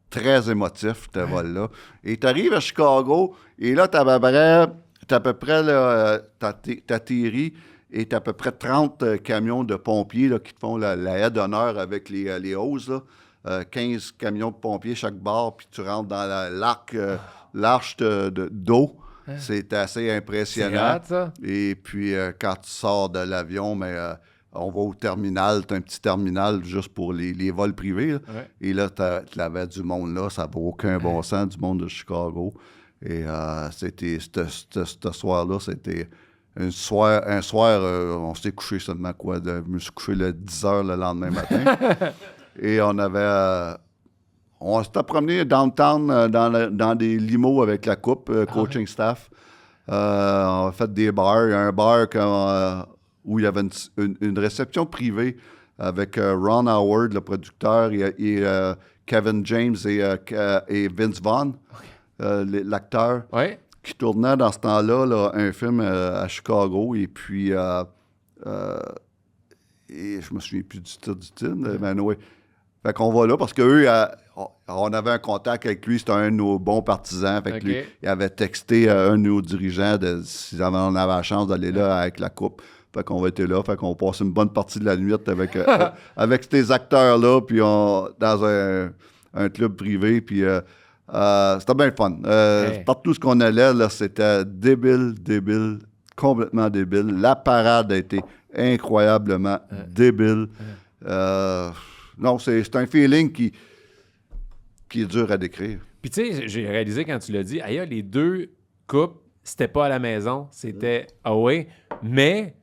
très émotif, ce vol-là. Et tu arrives à Chicago, et là, t'as à peu près, t'atterris, et t'as à peu près 30 camions de pompiers là, qui te font la aide d'honneur avec les hoses, là. 15 camions de pompiers chaque bord, puis tu rentres dans l'arche d'eau. C'est assez impressionnant. C'est hot, ça. Et puis, quand tu sors de l'avion, on va au terminal, tu as un petit terminal juste pour les vols privés. Là. Ouais. Et là, tu avais du monde là, ça n'a aucun bon sens, du monde de Chicago. Et c'était, ce soir-là, c'était un soir, on s'est couché seulement je me suis couché à 10 h le lendemain matin. Et on s'était promené downtown dans des limos avec la coupe, coaching staff. On a fait des bars. Il y a un bar où il y avait une réception privée avec Ron Howard, le producteur, et Kevin James et Vince Vaughn, l'acteur, qui tournait dans ce temps-là un film à Chicago. Et puis, et je me souviens plus du titre du film, mais oui. Fait qu'on va là parce qu'eux, on avait un contact avec lui, c'était un de nos bons partisans. Fait que lui, il avait texté un de nos dirigeants si on avait la chance d'aller là avec la coupe. Fait qu'on va être là, fait qu'on passe une bonne partie de la nuit avec ces acteurs-là, puis dans un club privé, puis c'était bien fun. Partout ce qu'on allait, là, c'était débile, complètement débile. La parade a été incroyablement débile. Non, c'est un feeling qui est dur à décrire. Puis tu sais, j'ai réalisé quand tu l'as dit, ailleurs, les deux coupe, c'était pas à la maison, c'était away. Mais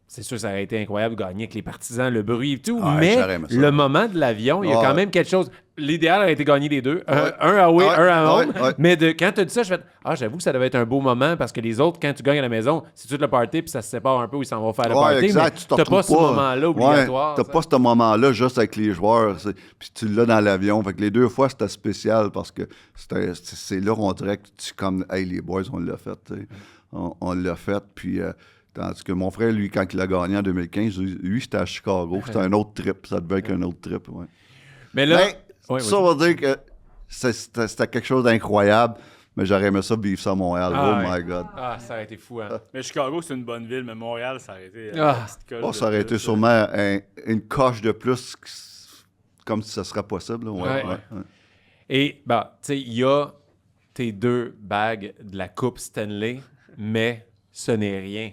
c'est sûr, ça aurait été incroyable de gagner avec les partisans, le bruit et tout. Ouais, mais j'aurais aimé ça. le moment de l'avion, il y a Ouais. quand même quelque chose. L'idéal aurait été de gagner les deux. Un away, Ouais, un à home. ouais. Mais quand tu as dit ça, je fais j'avoue que ça devait être un beau moment parce que les autres, quand tu gagnes à la maison, c'est tout le party puis ça se sépare un peu où ils s'en vont faire le party. exact, Mais tu te t'as pas retrouves ce moment-là obligatoire. T'as ça. pas ce moment-là juste avec les joueurs. Puis tu l'as dans l'avion. Fait que les 2 fois, c'était spécial parce que c'est là qu'on dirait que tu comme hey, les boys, on l'a fait. Tu sais. On l'a fait. Puis tandis que mon frère, lui, quand il a gagné en 2015, lui, c'était à Chicago. C'était un autre trip. Ça devait être un autre trip. Ouais. Mais là, Mais ça veut dire que c'était quelque chose d'incroyable. Mais j'aurais aimé ça vivre ça à Montréal. Ah, oh ouais. my God. ça aurait été fou, hein. Mais Chicago, c'est une bonne ville, mais Montréal, ça aurait été. Ah. Ça aurait été sûrement une coche de plus, comme si ça serait possible. Là. Ouais. Ouais. Et, tu sais, il y a tes 2 bagues de la Coupe Stanley, mais ce n'est rien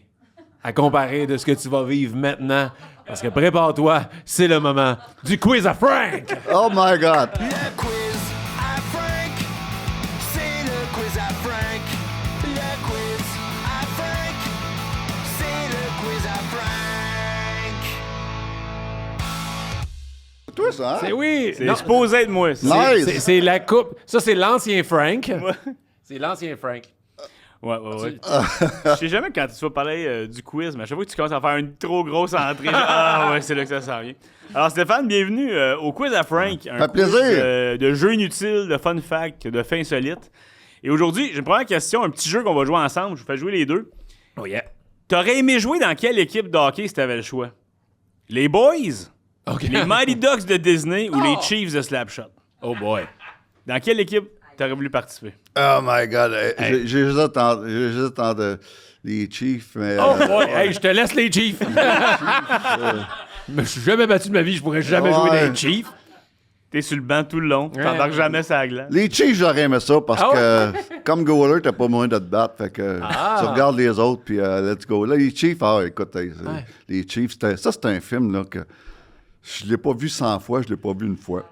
à comparer de ce que tu vas vivre maintenant. Parce que prépare-toi, c'est le moment du quiz à Frank! Oh my God! Le quiz à Frank, c'est le quiz à Frank. Le quiz à Frank, c'est le quiz à Frank. Toi, ça, hein? C'est oui! C'est Non, supposé être moi. ça. Nice! c'est la coupe. Ça, c'est l'ancien Frank. C'est l'ancien Frank. Ouais. Je sais jamais quand tu vas parler du quiz, mais à chaque fois que tu commences à faire une trop grosse entrée, c'est là que ça s'en vient. Alors Stéphane, bienvenue au quiz à Frank. Un fait quiz plaisir. de jeux inutiles, de fun fact, de faits insolites. Et aujourd'hui, j'ai une première question, un petit jeu qu'on va jouer ensemble. Je vous fais jouer les deux. Oh yeah. T'aurais aimé jouer dans quelle équipe de hockey si t'avais le choix? Les Boys, les Mighty Ducks de Disney ou les Chiefs de Slapshot? Oh boy. Dans quelle équipe t'aurais voulu participer? Oh my God! J'ai juste entendu les Chiefs, mais... Oh boy. Hey, je te laisse les Chiefs. Mais je suis jamais battu de ma vie, je pourrais jamais jouer dans les Chiefs. T'es sur le banc tout le long, t'embarques jamais sur la glace. Les Chiefs, j'aurais aimé ça parce que, comme goaler, t'as pas moyen de te battre. Fait que tu regardes les autres, puis let's go. Là, les Chiefs, écoute, les Chiefs, c'est un film là, que je l'ai pas vu 100 fois, je l'ai pas vu une fois.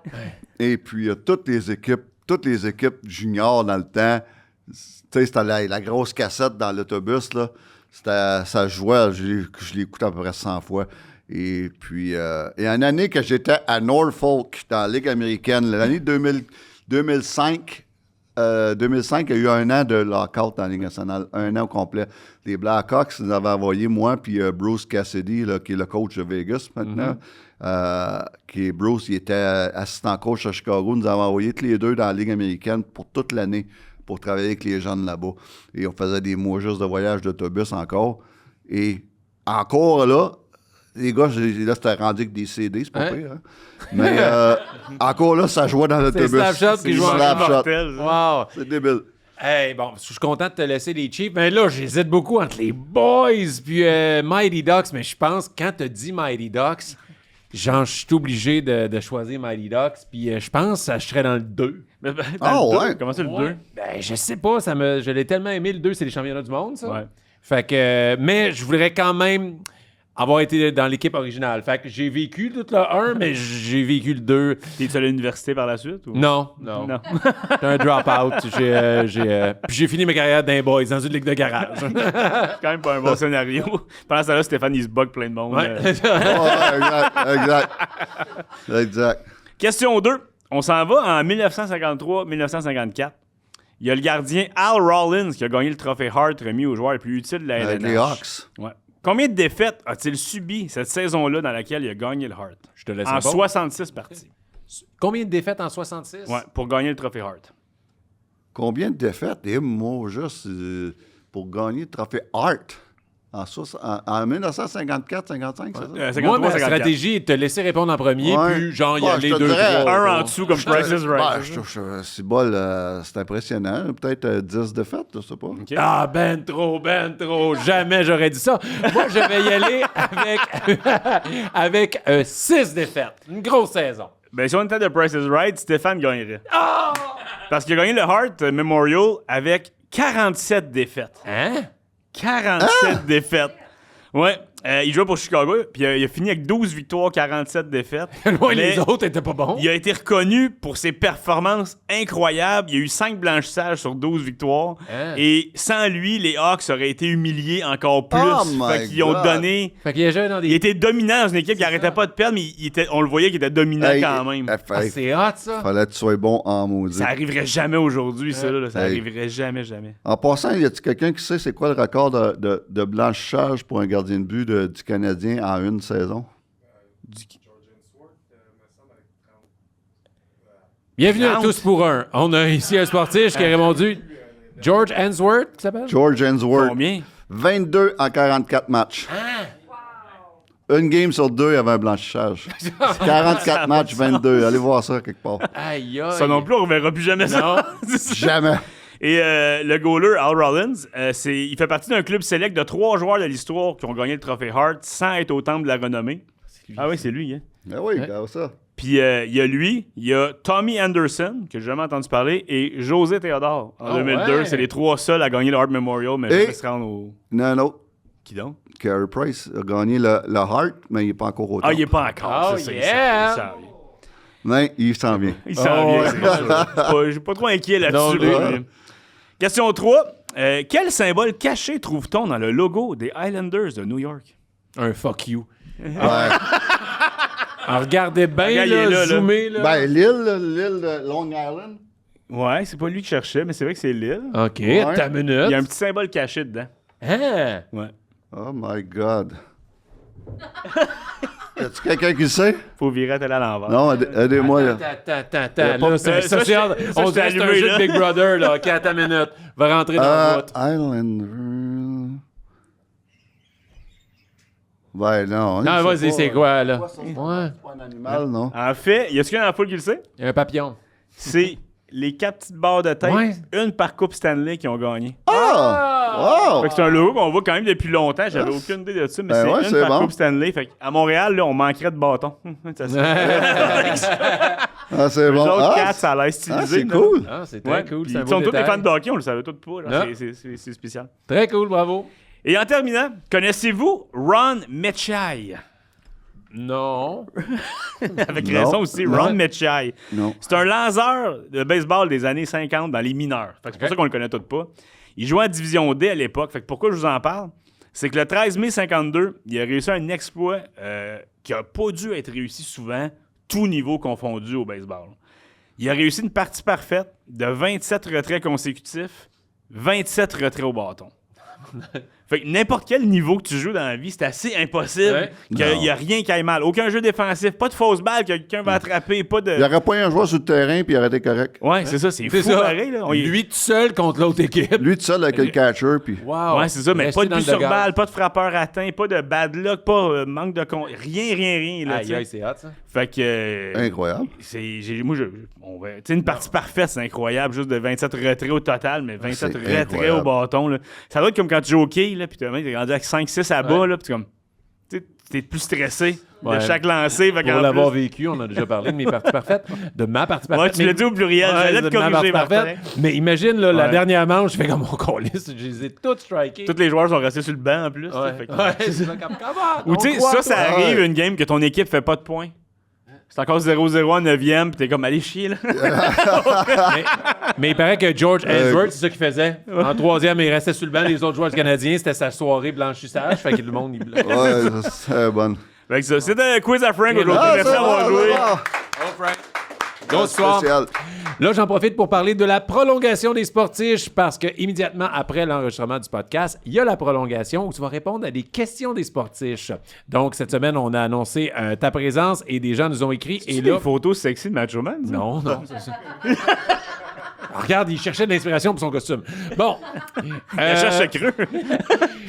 Et puis, toutes les équipes juniors dans le temps, tu sais, c'était la grosse cassette dans l'autobus, là. Ça jouait, je l'ai écouté à peu près 100 fois. Et puis, et une année que j'étais à Norfolk, dans la Ligue américaine, l'année 2005, il y a eu un an de lockout dans la Ligue nationale, un an au complet. Les Blackhawks nous avaient envoyé, moi, puis Bruce Cassidy, là, qui est le coach de Vegas maintenant, Bruce, il était assistant coach à Chicago, nous avons envoyé tous les deux dans la Ligue américaine pour toute l'année, pour travailler avec les jeunes là-bas. Et on faisait des mois juste de voyage d'autobus encore. Et encore là, les gars, là, c'était rendu avec des CD, c'est pas pire. Hein? Mais encore là, ça jouait dans l'autobus. C'est Slapshot qui joue en Mortel, ça. Wow. C'est débile. Hey, bon, je suis content de te laisser les Chiefs. Mais là, j'hésite beaucoup entre les Boys puis Mighty Ducks. Mais je pense, quand tu dis Mighty Ducks, genre, je suis obligé de choisir Mighty Ducks. Puis je pense que je serais dans le 2. Mais, dans Oh, le 2, ouais. comment ça, le 2? Ben, je sais pas. Je l'ai tellement aimé, le 2, c'est les championnats du monde, ça. Ouais. Fait que, mais je voudrais quand même avoir été dans l'équipe originale. Fait que j'ai vécu tout le 1, mais j'ai vécu le 2. T'es-tu allé à l'université par la suite? Ou? Non. J'étais un drop-out. Puis j'ai fini ma carrière d'un boys dans une ligue de garage. C'est quand même pas un bon scénario. Pendant ce temps-là, Stéphane, il se bug plein de monde. Ouais. Exact. Question 2. On s'en va en 1953-1954. Il y a le gardien Al Rollins qui a gagné le trophée Hart remis aux joueurs les plus utiles de la LNH. Les Hawks. Ouais. Combien de défaites a-t-il subi cette saison-là dans laquelle il a gagné le Hart? Je te laisse En répondre. 66 parties. Combien de défaites en 66? Ouais, pour gagner le trophée Hart. Combien de défaites? Et moi, juste pour gagner le trophée Hart en 1954, 55, c'est ça? Moi, ma 53-54. stratégie est de te laisser répondre en premier, Ouais. puis genre, il y Ouais, a je les te deux, dirais, trois. Un en dessous comme Price is Right. C'est bol, c'est impressionnant. Peut-être 10 défaites, je sais pas. OK. Ah, ben trop. Jamais j'aurais dit ça. Moi, je vais y aller avec 6 défaites. Une grosse saison. Ben, si on était de Price is Right, Stéphane gagnerait. Parce qu'il a gagné le Hart Memorial avec 47 défaites. Hein? 47 défaites. Ouais. Il jouait pour Chicago, puis il a fini avec 12 victoires, 47 défaites. Loin, Mais les autres étaient pas bons. il a été reconnu pour ses performances incroyables. Il y a eu 5 blanchissages sur 12 victoires. Hein? Et sans lui, les Hawks auraient été humiliés encore plus. Oh my Fait qu'ils ont God. donné... Fait qu'il y a joué dans des... Il était dominant dans une équipe qui arrêtait pas de perdre, mais on le voyait qu'il était dominant Hey, quand même. Ah, c'est hot, ça. Fallait que tu sois bon en maudit. Ça arriverait jamais aujourd'hui, ça. Là. Ça Hey. arriverait jamais, jamais. En passant, y a-t-il quelqu'un qui sait c'est quoi le record de blanchissage pour un gardien de but du Canadien en une saison? Bienvenue à 30. tous pour un. On a ici un sportif qui a répondu. George Answorth, qui s'appelle? George Ainsworth. Combien? 22 en 44 matchs. Une game sur 2 il y avait un blanchissage. 44 matchs, 22. Allez voir ça quelque part. Aïe, aïe. Ça non plus, on reverra plus jamais ça. Non. C'est ça. Jamais. Et le goaler, Al Rollins, il fait partie d'un club select de 3 joueurs de l'histoire qui ont gagné le trophée Hart sans être au temple de la renommée. Ah oui, c'est lui. Hein? Ah oui, regarde ça. Puis il y a lui, il y a Tommy Anderson, que j'ai jamais entendu parler, et José Théodore. En Oh 2002, ouais. c'est les 3 seuls à gagner le Hart Memorial, mais Et- jamais se rendre au... Il y en a un autre. Qui donc? Carey Price a gagné le Hart, mais il n'est pas encore au top. Ah, il est pas encore. Oh, c'est ça, yeah! il s'en vient. Mais il s'en vient. Il s'en Oh, vient, ouais. c'est sûr. Je suis pas trop inquiet là-dessus. Non, là. Question 3. Quel symbole caché trouve-t-on dans le logo des Islanders de New York? Un fuck you. Ouais. Alors, regardez bien, Regarde, il est là, là, là. zoomé, là. Ben, l'île de Long Island. Ouais, c'est pas lui qui cherchait, mais c'est vrai que c'est l'île. OK, Ouais. ta minute. Il y a un petit symbole caché dedans. Hein? Ouais. Oh my God. Y a-tu quelqu'un qui le sait? Faut virer à télé à l'envers. Non, aidez-moi. Là. Attends. Là, ça, ça, je- ça, on je t'ai dirait que c'est un allumé, jeu là. de Big Brother, là. OK, attends une minute. Va rentrer dans le bout. Island. Ben non. Non, il vas-y, sait c'est pas. quoi, là? Quoi, ça, c'est Ouais. pas un animal, non? En fait, y a-tu quelqu'un dans la foule qui le sait? Il y a un papillon. C'est les 4 petites barres de tête, Ouais. une par Coupe Stanley qui ont gagné. Ah! Fait que c'est un logo qu'on voit quand même depuis longtemps. J'avais aucune idée de ça, mais Ben c'est ouais, une c'est par bon. Coupe Stanley. Fait à Montréal, là, on manquerait de bâtons. Ça serait- Ah, c'est Les bon. autres Ah, 4, ça a l'air stylisé. ah, c'est là. cool. Ah, c'est très Ouais, cool. puis C'est un ils sont beau tous des détail. fans de hockey, on le savait tous pas. Là. Ah. C'est spécial. Très cool, bravo. Et en terminant, connaissez-vous Ron Mechai? Non. Avec Non. raison aussi, Non. Ron Mechai. Non. C'est un lanceur de baseball des années 50 dans les mineurs. Fait que c'est pour ça qu'on le connaît tous pas. Il jouait en division D à l'époque. Fait que pourquoi je vous en parle? C'est que le 13 mai 52, il a réussi un exploit qui a pas dû être réussi souvent, tout niveau confondu au baseball. Il a réussi une partie parfaite de 27 retraits consécutifs, 27 retraits au bâton. Fait que n'importe quel niveau que tu joues dans la vie, c'est assez impossible Ouais. qu'il n'y a rien qui aille mal. Aucun jeu défensif, pas de fausse balle que quelqu'un va attraper, pas de... Il n'y aurait pas eu un joueur sur le terrain puis il aurait été correct. Ouais, c'est ça, c'est fou C'est ça. pareil. Là. Lui tout seul contre l'autre équipe. Lui tout seul avec le catcher puis... Wow. Ouais, c'est ça, mais Rester pas de dans but le sur dugout. balle, pas de frappeur atteint, pas de bad luck, pas manque de... Rien, là, tu Aïe, sais. aïe, c'est hot, ça. Fait que... Incroyable. Tu sais, une partie parfaite, c'est incroyable, juste de 27 retraits au total, mais 27 C'est retraits incroyable. au bâton, là. Ça doit être comme quand tu joues au quai, là, puis t'es rendu avec 5-6 à bas, là, puis t'es comme... Tu sais, t'es plus stressé Ouais. de chaque lancer. Fait Pour qu'en l'avoir plus- vécu, on a déjà parlé de mes parties parfaites. De ma partie parfaite. Ouais, tu l'as dit au pluriel, Ouais, j'allais de te ma corriger, partie Martin. parfaite. Mais imagine, là, la Ouais. dernière manche, je fais comme mon colis, je les ai toutes strikés. Tous les joueurs sont restés sur le banc, en plus. tu sais, Ouais, fait que- ouais, c'est ça, comme, comment? Ou tu sais, ça toi? arrive Ouais. une game que ton équipe fait pas de points. C'est encore 0-0 en 9e, pis t'es comme, allez chier, là. Mais il paraît que George Ainsworth, c'est ça qu'il faisait. En troisième, il restait sur le banc. Les autres joueurs du Canadien, c'était sa soirée blanchissage. Fait que le monde, il bloquait. Ouais, c'est bon. Fait que ça, c'était Quiz à Frank aujourd'hui. Ah, Merci c'est d'avoir bon, joué. c'est bon. D'autres soirs. Spécial. Là, j'en profite pour parler de la prolongation des sportiches parce que immédiatement après l'enregistrement du podcast, il y a la prolongation où tu vas répondre à des questions des sportiches. Donc, cette semaine, on a annoncé ta présence et des gens nous ont écrit. Et Et là, là, photo sexy de Macho Man, ça? non, c'est ça. Regarde, il cherchait de l'inspiration pour son costume. Bon. La cherche creux.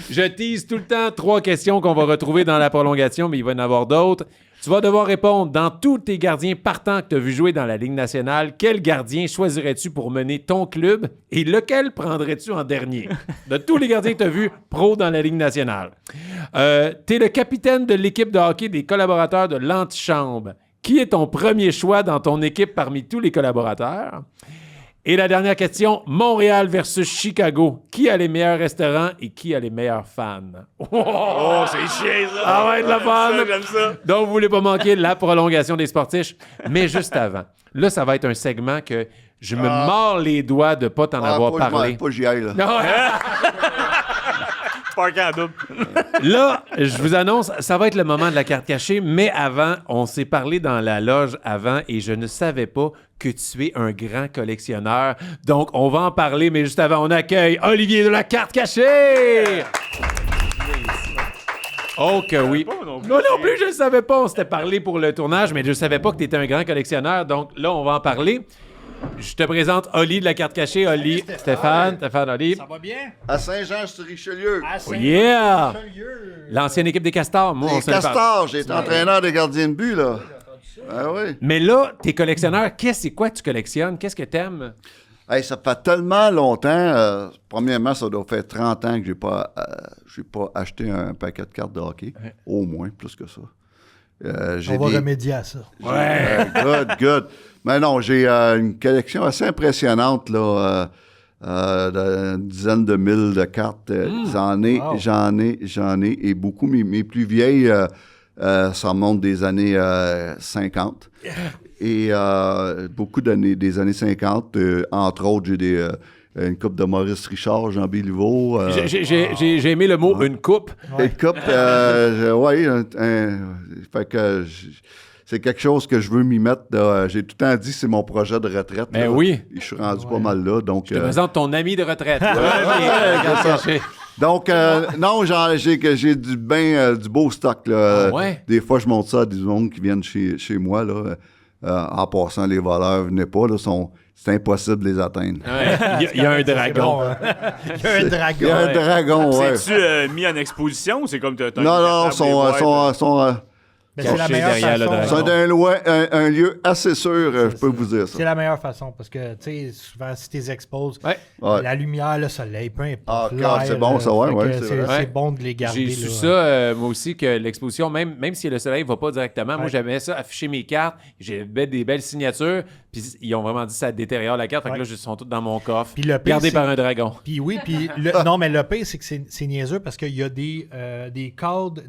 Je tease tout le temps 3 questions qu'on va retrouver dans la prolongation, mais il va y en avoir d'autres. Tu vas devoir répondre dans tous tes gardiens partants que tu as vu jouer dans la Ligue nationale. Quel gardien choisirais-tu pour mener ton club et lequel prendrais-tu en dernier? De tous les gardiens que tu as vus pro dans la Ligue nationale. Tu es le capitaine de l'équipe de hockey des collaborateurs de l'antichambre. Qui est ton premier choix dans ton équipe parmi tous les collaborateurs? Et la dernière question, Montréal versus Chicago. Qui a les meilleurs restaurants et qui a les meilleurs fans? Oh, c'est chiant, ça! Ah ouais, de la fun! J'aime ça! Donc, vous voulez pas manquer la prolongation des sportifs. Mais juste avant, là, ça va être un segment que je me mords les doigts de pas t'en avoir parlé. Pas j'y aille, là. Non, Parker en double. là, je vous annonce, ça va être le moment de la carte cachée, mais avant, on s'est parlé dans la loge avant et je ne savais pas que tu es un grand collectionneur. Donc, on va en parler, mais juste avant, on accueille Olivier de la carte cachée! Oh que oui. non plus. Moi non plus, je ne savais pas. On s'était parlé pour le tournage, mais je ne savais pas que tu étais un grand collectionneur. Donc là, on va en parler. Je te présente Oli de la carte cachée. Oli, Stéphane, Oli. Ça va bien? À Saint-Jean-sur-Richelieu. À Yeah! Saint-Jean-sur-Richelieu. L'ancienne équipe des Castors. Moi, on Les se le parle. Castors, j'ai été entraîneur de gardien de but, là. Ah oui. Mais là, t'es collectionneur. C'est quoi que tu collectionnes? Qu'est-ce que t'aimes? Hey, ça fait tellement longtemps. Premièrement, ça doit faire 30 ans que j'ai pas acheté un paquet de cartes de hockey. Au moins, plus que ça. On va remédier à ça. Good. Mais non, j'ai une collection assez impressionnante, là. Une dizaine de mille de cartes. J'en ai. Et beaucoup, mes plus vieilles, ça remonte des années 50. Et beaucoup des années 50. Entre autres, j'ai une coupe de Maurice Richard, Jean Béliveau. J'ai aimé le mot « une coupe Une coupe, oui. Fait que c'est quelque chose que je veux m'y mettre. J'ai tout le temps dit c'est mon projet de retraite. Ben là. oui. Et je suis rendu pas mal là. Donc, Je te présente ton ami de retraite. Donc, non, j'ai du beau stock. Là. Ah ouais? Des fois, je montre ça à des gens qui viennent chez moi. Là. En passant, les voleurs venaient pas. Là, c'est impossible de les atteindre. Ouais. Il y a un dragon. Il y a un dragon. Il y a un dragon, ouais. C'est-tu mis en exposition ou c'est comme t'as Non, sont Mais c'est la meilleure derrière le façon. dragon. c'est un lieu assez sûr, je peux vous dire ça. C'est la meilleure façon parce que, tu sais, souvent, si tu les exposes, Ouais. Ouais. la lumière, le soleil, peu importe. Ah, l'air, c'est bon, ça, ouais, fait que ouais, c'est vrai. c'est Ouais. bon de les garder. J'ai su là. ça, moi aussi, que l'exposition, même si le soleil ne va pas directement, moi, Ouais. j'aimais ça, afficher mes cartes. J'ai des belles signatures. Puis ils ont vraiment dit que ça détériore la carte. Fait que Ouais. là, ils sont tous dans mon coffre. Puis le pire, Gardés c'est- par un dragon. Puis oui, puis non, mais le pire, c'est que c'est niaiseux parce qu'il y a des cadres,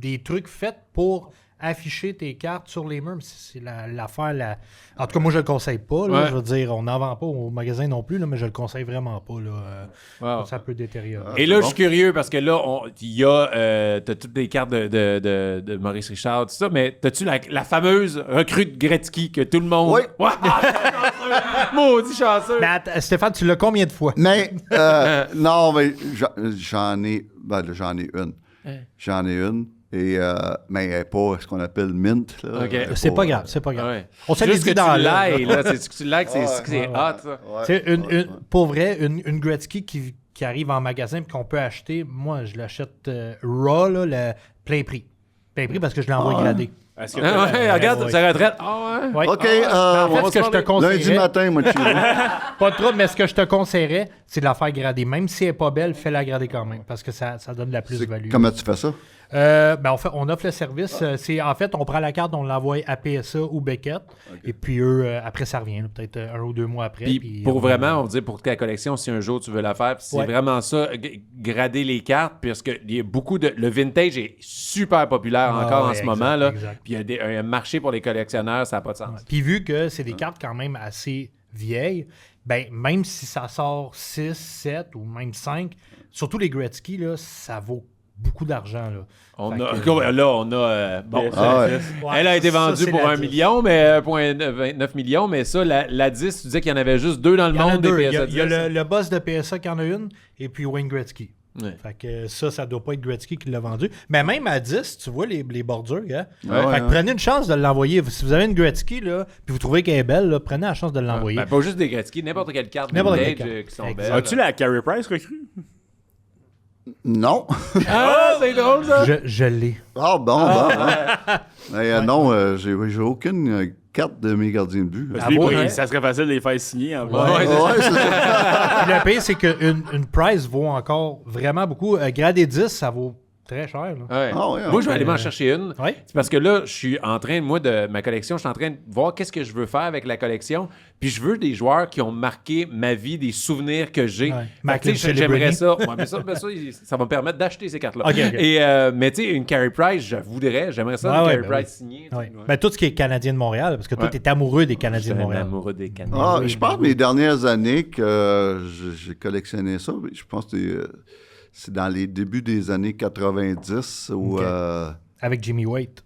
des trucs faits pour afficher tes cartes sur les murs. Mais c'est l'affaire. En tout cas, moi, je le conseille pas. Là, Ouais. Je veux dire, on n'en vend pas au magasin non plus, là, mais je le conseille vraiment pas. Là, Wow. Ça peut détériorer. Et là, je suis curieux parce que là, il y a t'as toutes les cartes de Maurice Richard, tout ça, mais t'as-tu la fameuse recrue de Gretzky que tout le monde. Oui. Ouais. Maudit chanceux. Mais attends, Stéphane, tu l'as combien de fois? Mais, non, mais j'en ai une. J'en ai une. Et, mais elle n'est pas ce qu'on appelle mint. Là. OK. Elle est C'est pas grave, c'est pas Ouais. grave. On se les Juste dit que dans tu l'air. l'aies, là. C'est que tu l'aies, c'est hot, ça. Ouais. Tu sais, pour vrai, une Gretzky qui arrive en magasin et qu'on peut acheter, moi, je l'achète raw, là, le plein prix. Plein prix parce que je l'envoie gradé. Est-ce que Ah ouais, regarde, ouais. sa retraite. Ah ouais. Ouais. OK, Mais en on fait, va ce que se je te parler lundi conseillerais, matin, moi, tu pas de trouble, mais ce que je te conseillerais, c'est de la faire grader. Même si elle n'est pas belle, fais-la grader quand même parce que ça donne de la plus-value. Comment tu fais ça? Ben on offre le service. En fait, on prend la carte, on l'envoie à PSA ou Beckett. Et puis eux, après, ça revient. Là, peut-être 1 ou 2 mois après. Puis pour vraiment, on va dire pour ta collection, si un jour tu veux la faire, puis c'est Ouais. vraiment ça, grader les cartes, parce que il y a beaucoup de. Le vintage est super populaire Ah encore en ouais, ce exact, moment. Là. exact. Puis il y a un marché pour les collectionneurs, ça n'a pas de sens. Puis vu que c'est des cartes quand même assez vieilles, ben même si ça sort 6, 7 ou même 5, surtout les Gretzky, là, ça vaut beaucoup d'argent. Là. On Fait a, que- là, on a. Bon, Ah ouais. Ouais, elle a été ça, vendue c'est pour la 1 10. million, mais 1,29 millions. Mais ça, la 10, tu disais qu'il y en avait juste 2 dans le Il y en a monde des deux. PSA Il y a 10. le boss de PSA qui en a une, et puis Wayne Gretzky. Ouais. Fait que ça doit pas être Gretzky qui l'a vendu. Mais même à 10, tu vois les bordures, hein? Ouais, Fait que ouais. prenez une chance de l'envoyer. Si vous avez une Gretzky, là, puis vous trouvez qu'elle est belle, là, prenez la chance de l'envoyer. Ben, pas juste des Gretzky, n'importe quelle carte N'importe vintage quelle carte. qui sont Exact. belles. As-tu la Carey Price recrue? Non. Ah, c'est drôle ça! Je l'ai. Ah, bon. Mais, non, j'ai aucune carte de mes gardiens de but. Parce Ah que lui, bon, il- hein? ça serait facile de les faire signer en plus. Ouais, Ouais, c'est ça. Puis le pire, c'est qu'une price vaut encore vraiment beaucoup. Gradé 10, ça vaut Très cher, là. Ouais. Ah ouais, Moi, je vais aller m'en chercher une. Ouais. C'est parce que là, je suis en train, moi, de ma collection, je suis en train de voir qu'est-ce que je veux faire avec la collection. Puis je veux des joueurs qui ont marqué ma vie, des souvenirs que j'ai. Ouais. Fait que, tu sais, j'aimerais ça. Ouais, mais ça va me permettre d'acheter ces cartes-là. Ok. Et, mais tu sais, une Carey Price, j'aimerais ça, une Carey Price signée. Ouais. Ben, tout ce qui est Canadien de Montréal, parce que toi, t'es amoureux des Canadiens de Montréal. amoureux des Canadiens. Ah, je pense mes dernières années que j'ai collectionné ça. Je pense que c'est dans les débuts des années 90 où... Ok. Avec Jimmy Waite.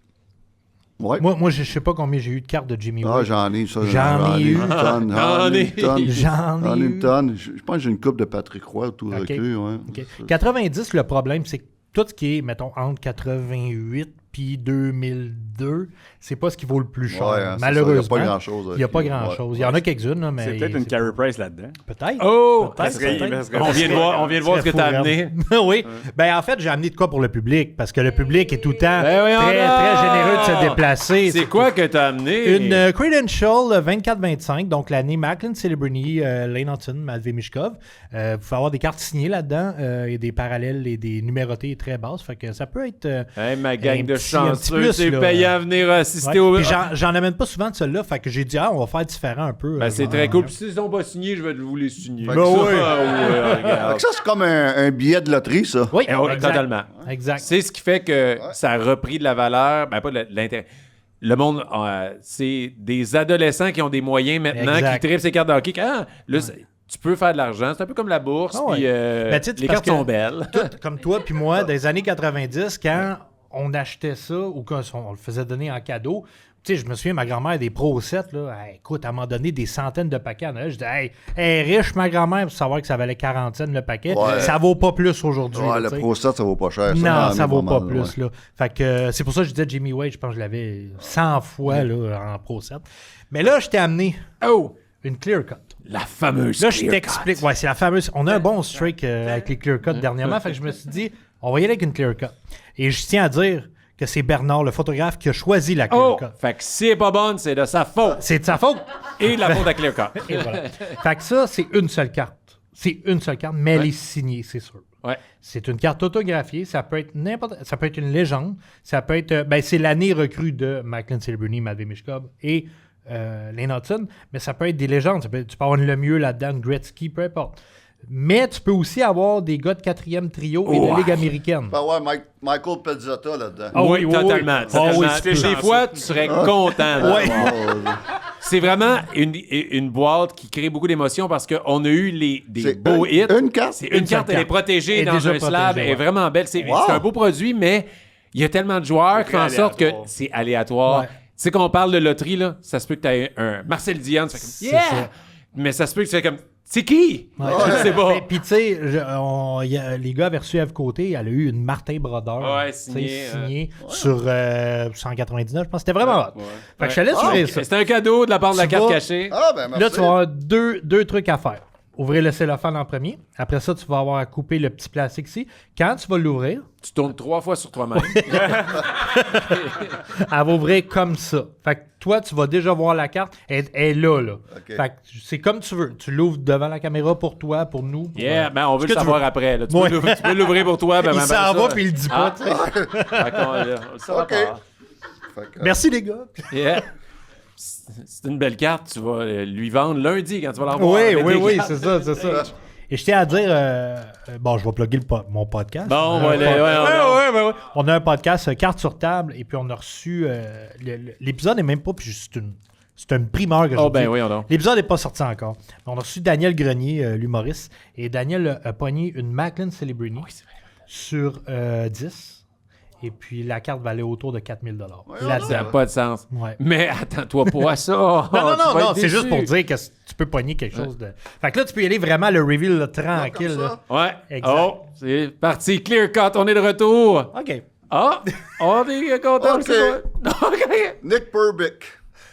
Ouais. Moi, je sais pas combien j'ai eu de cartes de Jimmy Ah, Waite. j'en ai ça. J'en ai eu. une tonne. J'en ai une tonne. J'en ai eu. une tonne. Je pense que j'ai une coupe de Patrick Roy tout Ok. recul. Ouais. OK. 90, le problème, c'est que tout ce qui est, mettons, entre 88 puis 2002, c'est pas ce qui vaut le plus cher. Ouais, hein, c'est malheureusement. ça. Il n'y a pas grand-chose. Il n'y a pas grand-chose. Il y en a quelques-unes, là, mais... C'est peut-être une Carey Price là-dedans. Peut-être. Oh! Peut-être, serait- peut-être. ça serait- On vient de voir ce que tu as amené. Oui. Ben, en fait, j'ai amené de quoi pour le public, parce que le public est tout le temps Ben oui, très, on a- très généreux de se déplacer. C'est quoi que tu as amené? Une Credential 24-25, donc l'année Macklin Celebrini, Lane Hutton, Matvey Mishkov. Vous pouvez avoir des cartes signées là-dedans, et des parallèles et des numérotées très basses. Fait que ça peut être... Hey, ma gang un de petit chanceux, plus, c'est là. payant à venir assister Ouais. au... Puis j'en amène pas souvent de celle-là, fait que j'ai dit, on va faire différent un peu. Ben, c'est très Ouais. cool. Puis s'ils sont pas signés, je vais vous les signer. Fait Ben que ça- ouais, Fait regarde. que ça, c'est comme un billet de loterie, ça. Oui, Eh ouais, exact. totalement. Exact. C'est ce qui fait que ça a repris de la valeur. Ben, pas de l'intérêt. Le monde, c'est des adolescents qui ont des moyens maintenant, Exact. qui trippent ces cartes de hockey. Ah, là, tu peux faire de l'argent. C'est un peu comme la bourse. Ah ouais. Puis Ben, tu sais, les parce cartes sont que belles. Tout, comme toi puis moi, des années 90, quand on achetait ça ou qu'on le faisait donner en cadeau, tu sais, je me souviens, ma grand-mère, des Pro 7, là, hey, écoute, elle m'a donné des centaines de paquets à Noël. Je dis, hey, elle est riche, ma grand-mère, pour savoir que ça valait 40 cents le paquet. Ouais. Ça vaut pas plus aujourd'hui. Ouais, là, le tu sais. Pro 7, ça vaut pas cher. Non, ça mais vaut pas mal, plus. ouais. Là. Fait que c'est pour ça que je disais Jimmy Wade, je pense que je l'avais 100 fois là, en Pro 7. Mais là, je t'ai amené Oh! une clear cut. La fameuse Là, je clear t'explique. cut. Ouais, c'est la fameuse. On a un bon streak avec les clear cuts dernièrement. Fait que je me suis dit, on va y aller avec une clear cut. Et je tiens à dire que c'est Bernard, le photographe, qui a choisi la clear Oh! cut. Fait que si elle est pas bonne, c'est de sa faute. C'est de sa faute. Et de la faute à clear cut. Et voilà. Fait que ça, c'est une seule carte. C'est une seule carte, mais elle est signée, c'est sûr. Ouais. C'est une carte autographiée, ça peut être n'importe, ça peut être une légende, ça peut être, ben c'est l'année recrue de Macklin Celebrini, Matvey Mishkov et Lane Hutton, mais ça peut être des légendes, tu peux avoir une Lemieux là-dedans, une Gretzky, peu importe. Mais tu peux aussi avoir des gars de 4e trio et de Ouais. Ligue américaine. Ben ouais, Michael Pezzotta là-dedans. Ah oui, totalement. Ah totalement. oui, Des chanceux. fois, tu serais content. d'en Ouais. avoir. C'est vraiment une boîte qui crée beaucoup d'émotions parce qu'on a eu des C'est beaux hits. une carte? C'est une carte, elle est protégée Elle est dans déjà un slab, protégée, elle est ouais. vraiment belle. C'est Wow. c'est un beau produit, mais il y a tellement de joueurs qui font en très sorte que aléatoire. c'est aléatoire. Ouais. Tu sais, quand on parle de loterie, là, ça se peut que tu aies un Marcel Dion, tu fais C'est comme ça. Yeah! Mais ça se peut que tu fais comme c'est qui? Ouais. Je sais pas. Puis tu sais, les gars avaient reçu Eve Côté, elle a eu une Martin Brodeur. Ouais, tu sais, signée, signée sur 199, je pense. C'était vraiment hot. Fait que je te laisse Ah, ouvrir ça. c'est un cadeau de la part de la Tu carte vas- cachée. Ah, ben merci. Là, tu vas avoir deux trucs à faire. Ouvrir le cellophane en premier. Après ça, tu vas avoir à couper le petit plastique ici. Quand tu vas l'ouvrir, Tu tournes 3 fois sur toi-même. elle va ouvrir comme ça. Fait que toi, tu vas déjà voir la carte. Elle est là, là. OK. Fait que c'est comme tu veux. Tu l'ouvres devant la caméra pour toi, pour nous. pour, Yeah, ben on veut ce le que tu savoir veux. après. Là. Tu Ouais. peux l'ouvrir pour toi. Ben, Il ben, s'en ben, va ça. puis il le dit Ah. pas. tu sais. Fait qu'on, on le saura OK. pas. Fait que, Merci, les gars. Yeah. C'est une belle carte. Tu vas lui vendre lundi quand tu vas l'avoir. Oui, avec oui, des oui, cartes. c'est ça, c'est ça. Et je tiens à dire, bon, je vais plugger mon podcast. Bon, On a un voilà, ouais. On a un podcast, Carte sur table, et puis on a reçu, l'épisode n'est même pas, puis c'est une primeur que je Oh, vous ben dis. oui, on a. L'épisode n'est pas sorti encore. On a reçu Daniel Grenier, l'humoriste, et Daniel a pogné une Macklin Celebrini sur 10. Et puis la carte valait autour de 4000 $. Ça n'a pas de sens. Ouais. Mais attends-toi pas à ça. Non, Tu vas non, être c'est déçu. juste pour dire que tu peux pogner quelque chose de... Fait que là, tu peux y aller vraiment le reveal là, tranquille. comme ça. Là. Ouais. Exact. Oh, c'est parti. Clear cut, on est de retour. OK. Ah, on est content. OK. OK. Nick Perbick.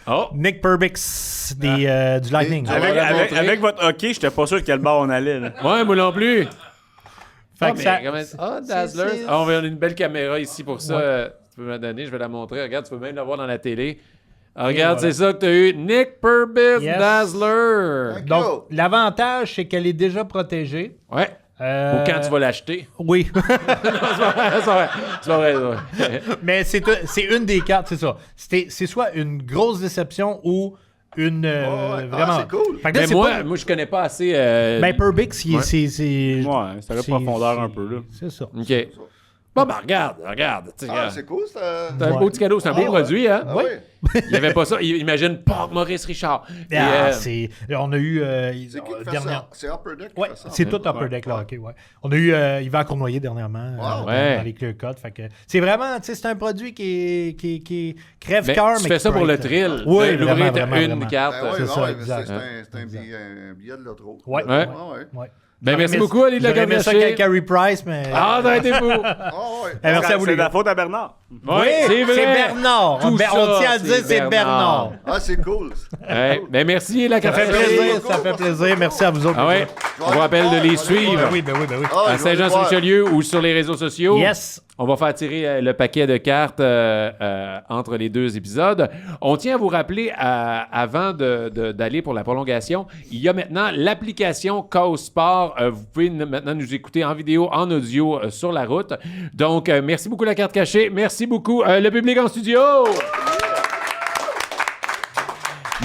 Oh. Nick Perbix du Lightning. Ah, Avec, va la avec, montrer. avec votre hockey, j'étais pas sûr de quel bord on allait. Là. Ouais, moi non plus. Fait que ça- Dazzler. Ah, on a une belle caméra ici pour ça. Ouais. Tu peux me la donner, je vais la montrer. Regarde, tu peux même la voir dans la télé. Ah, regarde, voilà. c'est ça que tu as eu. Nick Perbix Yes. Dazzler. Thank Donc, you. l'avantage, c'est qu'elle est déjà protégée. Ouais. Ou quand tu vas l'acheter. Oui. Non, c'est pas vrai. Mais c'est une des cartes, c'est ça. C'est soit une grosse déception ou une vraiment. c'est cool. Fait que là, Mais c'est moi, pas- je connais pas assez. Ben, Perbix, c'est. Ouais, ça a la profondeur un peu, là. C'est ça. OK. Bon, ben, regarde. Tu sais, Ah, c'est cool, ça. c'est un beau petit cadeau, c'est un beau produit, hein? Ah, oui. Il n'y avait pas ça. Imagine Port Maurice Richard. Et, Ah, on a eu. C'est qui qui fait dernière. ça? C'est Upper Deck qui Ouais, fait ça? c'est tout Upper Deck, là, ok, ouais. On a eu Yvan Cournoyer dernièrement Wow. Ouais. dans les Clear Cut. Fait que c'est vraiment, tu sais, c'est un produit qui crève ben, cœur, tu mais fais qui ça peut pour le être- thrill. Oui, L'ouvrir, vraiment, t'as vraiment, une vraiment. carte. Ben oui, C'est ben ça, oui, mais exact. c'est un billet de l'autre. Ouais. Ouais. Ouais. Ben, merci J'aurais beaucoup, Ali de la J'aurais aimé ça Garde avec Carey Price, mais. Ah, ça a été fou. Ah, ouais. Merci à vous, C'est les de la gars. faute à Bernard. Oui, C'est vrai. Bernard. Tout On ça, tient à dire c'est Bernard. Ah, c'est cool. Ouais. Ben, merci, la Ça fait carte. plaisir, ça fait plaisir. Merci à vous autres. Ah ouais. On vous rappelle de les suivre Ben oui, ben oui, ben oui. Ah, à je vais aller voir. Saint-Jean-sur-Richelieu ou sur les réseaux sociaux. Yes. On va faire tirer le paquet de cartes entre les deux épisodes. On tient à vous rappeler, avant d'aller pour la prolongation, il y a maintenant l'application Chaos Sport. Vous pouvez maintenant nous écouter en vidéo, en audio sur la route. Donc, merci beaucoup la carte cachée. Merci beaucoup le public en studio.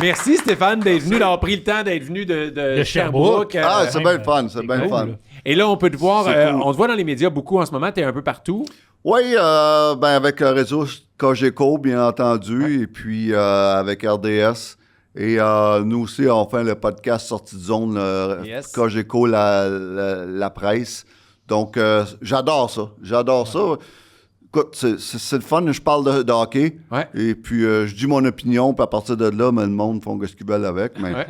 Merci Stéphane d'être venu, d'avoir pris le temps d'être venu de Sherbrooke. Ah, c'est bien le fun, c'est bien le cool, fun. là. Et là, on peut te voir, C'est cool. on te voit dans les médias beaucoup en ce moment. Tu es un peu partout. Oui, ben avec le réseau Cogeco, bien entendu, et puis avec RDS. Et nous aussi, on fait le podcast Sortie de zone, Yes. Cogeco, la presse. Donc, j'adore ça. J'adore ça. Écoute, c'est le fun. Je parle de hockey. Ouais. Et puis, je dis mon opinion, puis à partir de là, le monde font ce qu'ils veulent avec. Mais Ouais.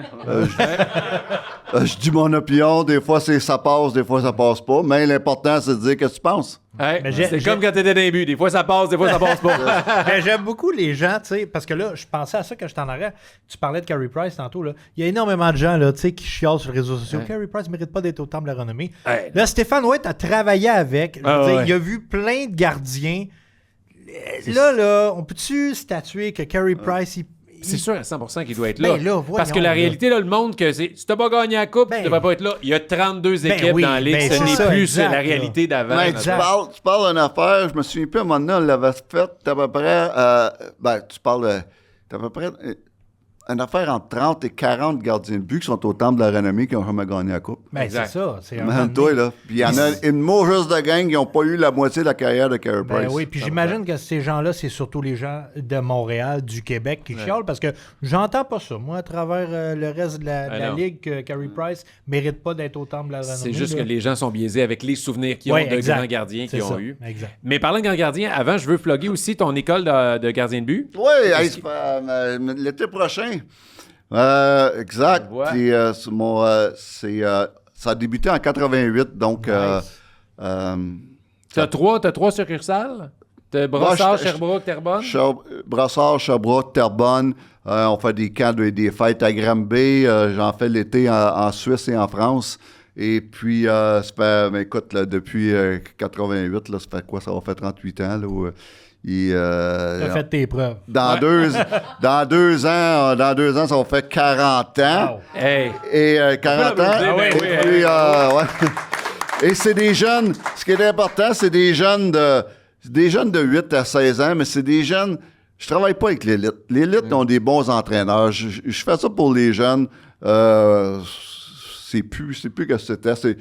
je dis mon opinion. Des fois, ça passe, des fois, ça passe pas. Mais l'important, c'est de dire ce que tu penses. Ouais, Mais c'est comme quand t'étais dans les buts. Des fois, ça passe, des fois, ça passe pas. Ben, j'aime beaucoup les gens, tu sais, parce que là, je pensais à ça quand j'étais en arrêt. Tu parlais de Carey Price tantôt, là. Il y a énormément de gens, là, tu sais, qui chialent sur les réseaux sociaux. Ouais. Carey Price ne mérite pas d'être au temple de la renommée. Ouais. Là, Stéphane White a travaillé avec. Je veux Ah, dire, ouais. il a vu plein de gardiens. Là, on peut-tu statuer que Carey Price, C'est sûr à 100% qu'il doit être Ben là. là, voyons, Parce que la là. réalité, là, le monde, que c'est. Si t'as pas gagné la coupe, Ben- tu devrais pas être là. Il y a 32 Ben équipes oui, dans la ligue. ben Ce c'est n'est ça, plus exact, la réalité d'avant. Mais là. tu parles d'une affaire, je me souviens plus, à un moment donné, on l'avait fait à peu près, tu parles d'à peu près une affaire entre 30 et 40 gardiens de but qui sont au temple de la renommée qui ont jamais gagné la coupe. ben, Exact. c'est ça. C'est un Imagine-toi, là. Puis il y en a une mauvaise de gang qui n'ont pas eu la moitié de la carrière de Carey Ben Price. oui, puis j'imagine que ces gens-là, c'est surtout les gens de Montréal, du Québec qui chialent parce que j'entends pas ça. Moi, à travers le reste de la non. ligue, que Carey Price mérite pas d'être au temple de la renommée. C'est juste là. que les gens sont biaisés avec les souvenirs qu'ils Ouais, ont de exact. grands gardiens C'est qu'ils ont ça, eu. exact. Mais parlant de grands gardiens, avant, je veux plugger aussi ton école de gardien de but. Oui, l'été prochain. Exact. On voit. Puis, ça a débuté en 88, donc... T'as trois succursales? T'as Brossard, Moi, je- Sherbrooke, Terrebonne? Brassard, Sherbrooke, Terrebonne. On fait des camps, des fêtes à Granby. J'en fais l'été en Suisse et en France. Et puis, ça fait, ben, écoute, là, depuis 88, là, ça fait quoi? Ça va faire 38 ans. Là, où, T'as fait tes preuves. dans, dans 2 ans, ça va faire 40 ans. Wow. Hey! Et 40 ans. applaudir, ben et oui, puis, ouais. Et c'est des jeunes, ce qui est important, c'est des jeunes de 8 à 16 ans, mais c'est des jeunes, je travaille pas avec l'élite. L'élite ont des bons entraîneurs. Je fais ça pour les jeunes. C'est plus que c'était. Tu sais,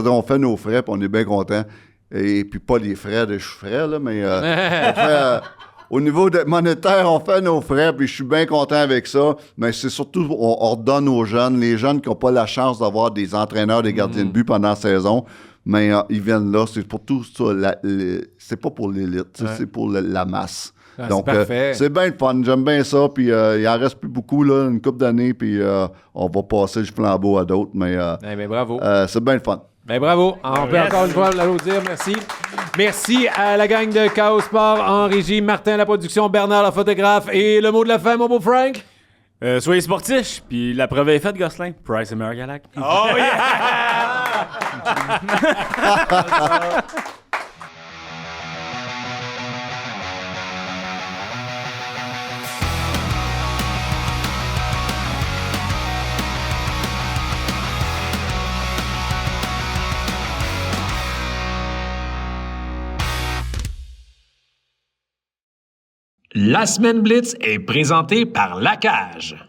on fait nos frais, puis on est bien contents. Et puis pas les frais de frais, là, mais on fait, au niveau monétaire, on fait nos frais, puis je suis bien content avec ça. Mais c'est surtout, on redonne aux jeunes, les jeunes qui n'ont pas la chance d'avoir des entraîneurs, des gardiens de but pendant la saison. Mais ils viennent là, c'est pour tout ça. C'est pas pour l'élite, tu sais, c'est pour la masse. Ah, Donc, c'est parfait. c'est bien le fun. J'aime bien ça. Puis, il en reste plus beaucoup, là, une couple d'années. Puis, on va passer le flambeau à d'autres. Mais Eh ben, bravo. c'est bien le fun. Ben bravo. On peut encore une fois l'applaudir. Merci. Merci à la gang de Chaos Sport en régie, Martin la production, Bernard la photographe et le mot de la fin, mon beau Frank. Soyez sportifs, puis la preuve est faite, Gosselin. Price Americalac. Oh yeah! La Semaine Blitz est présentée par La Cage.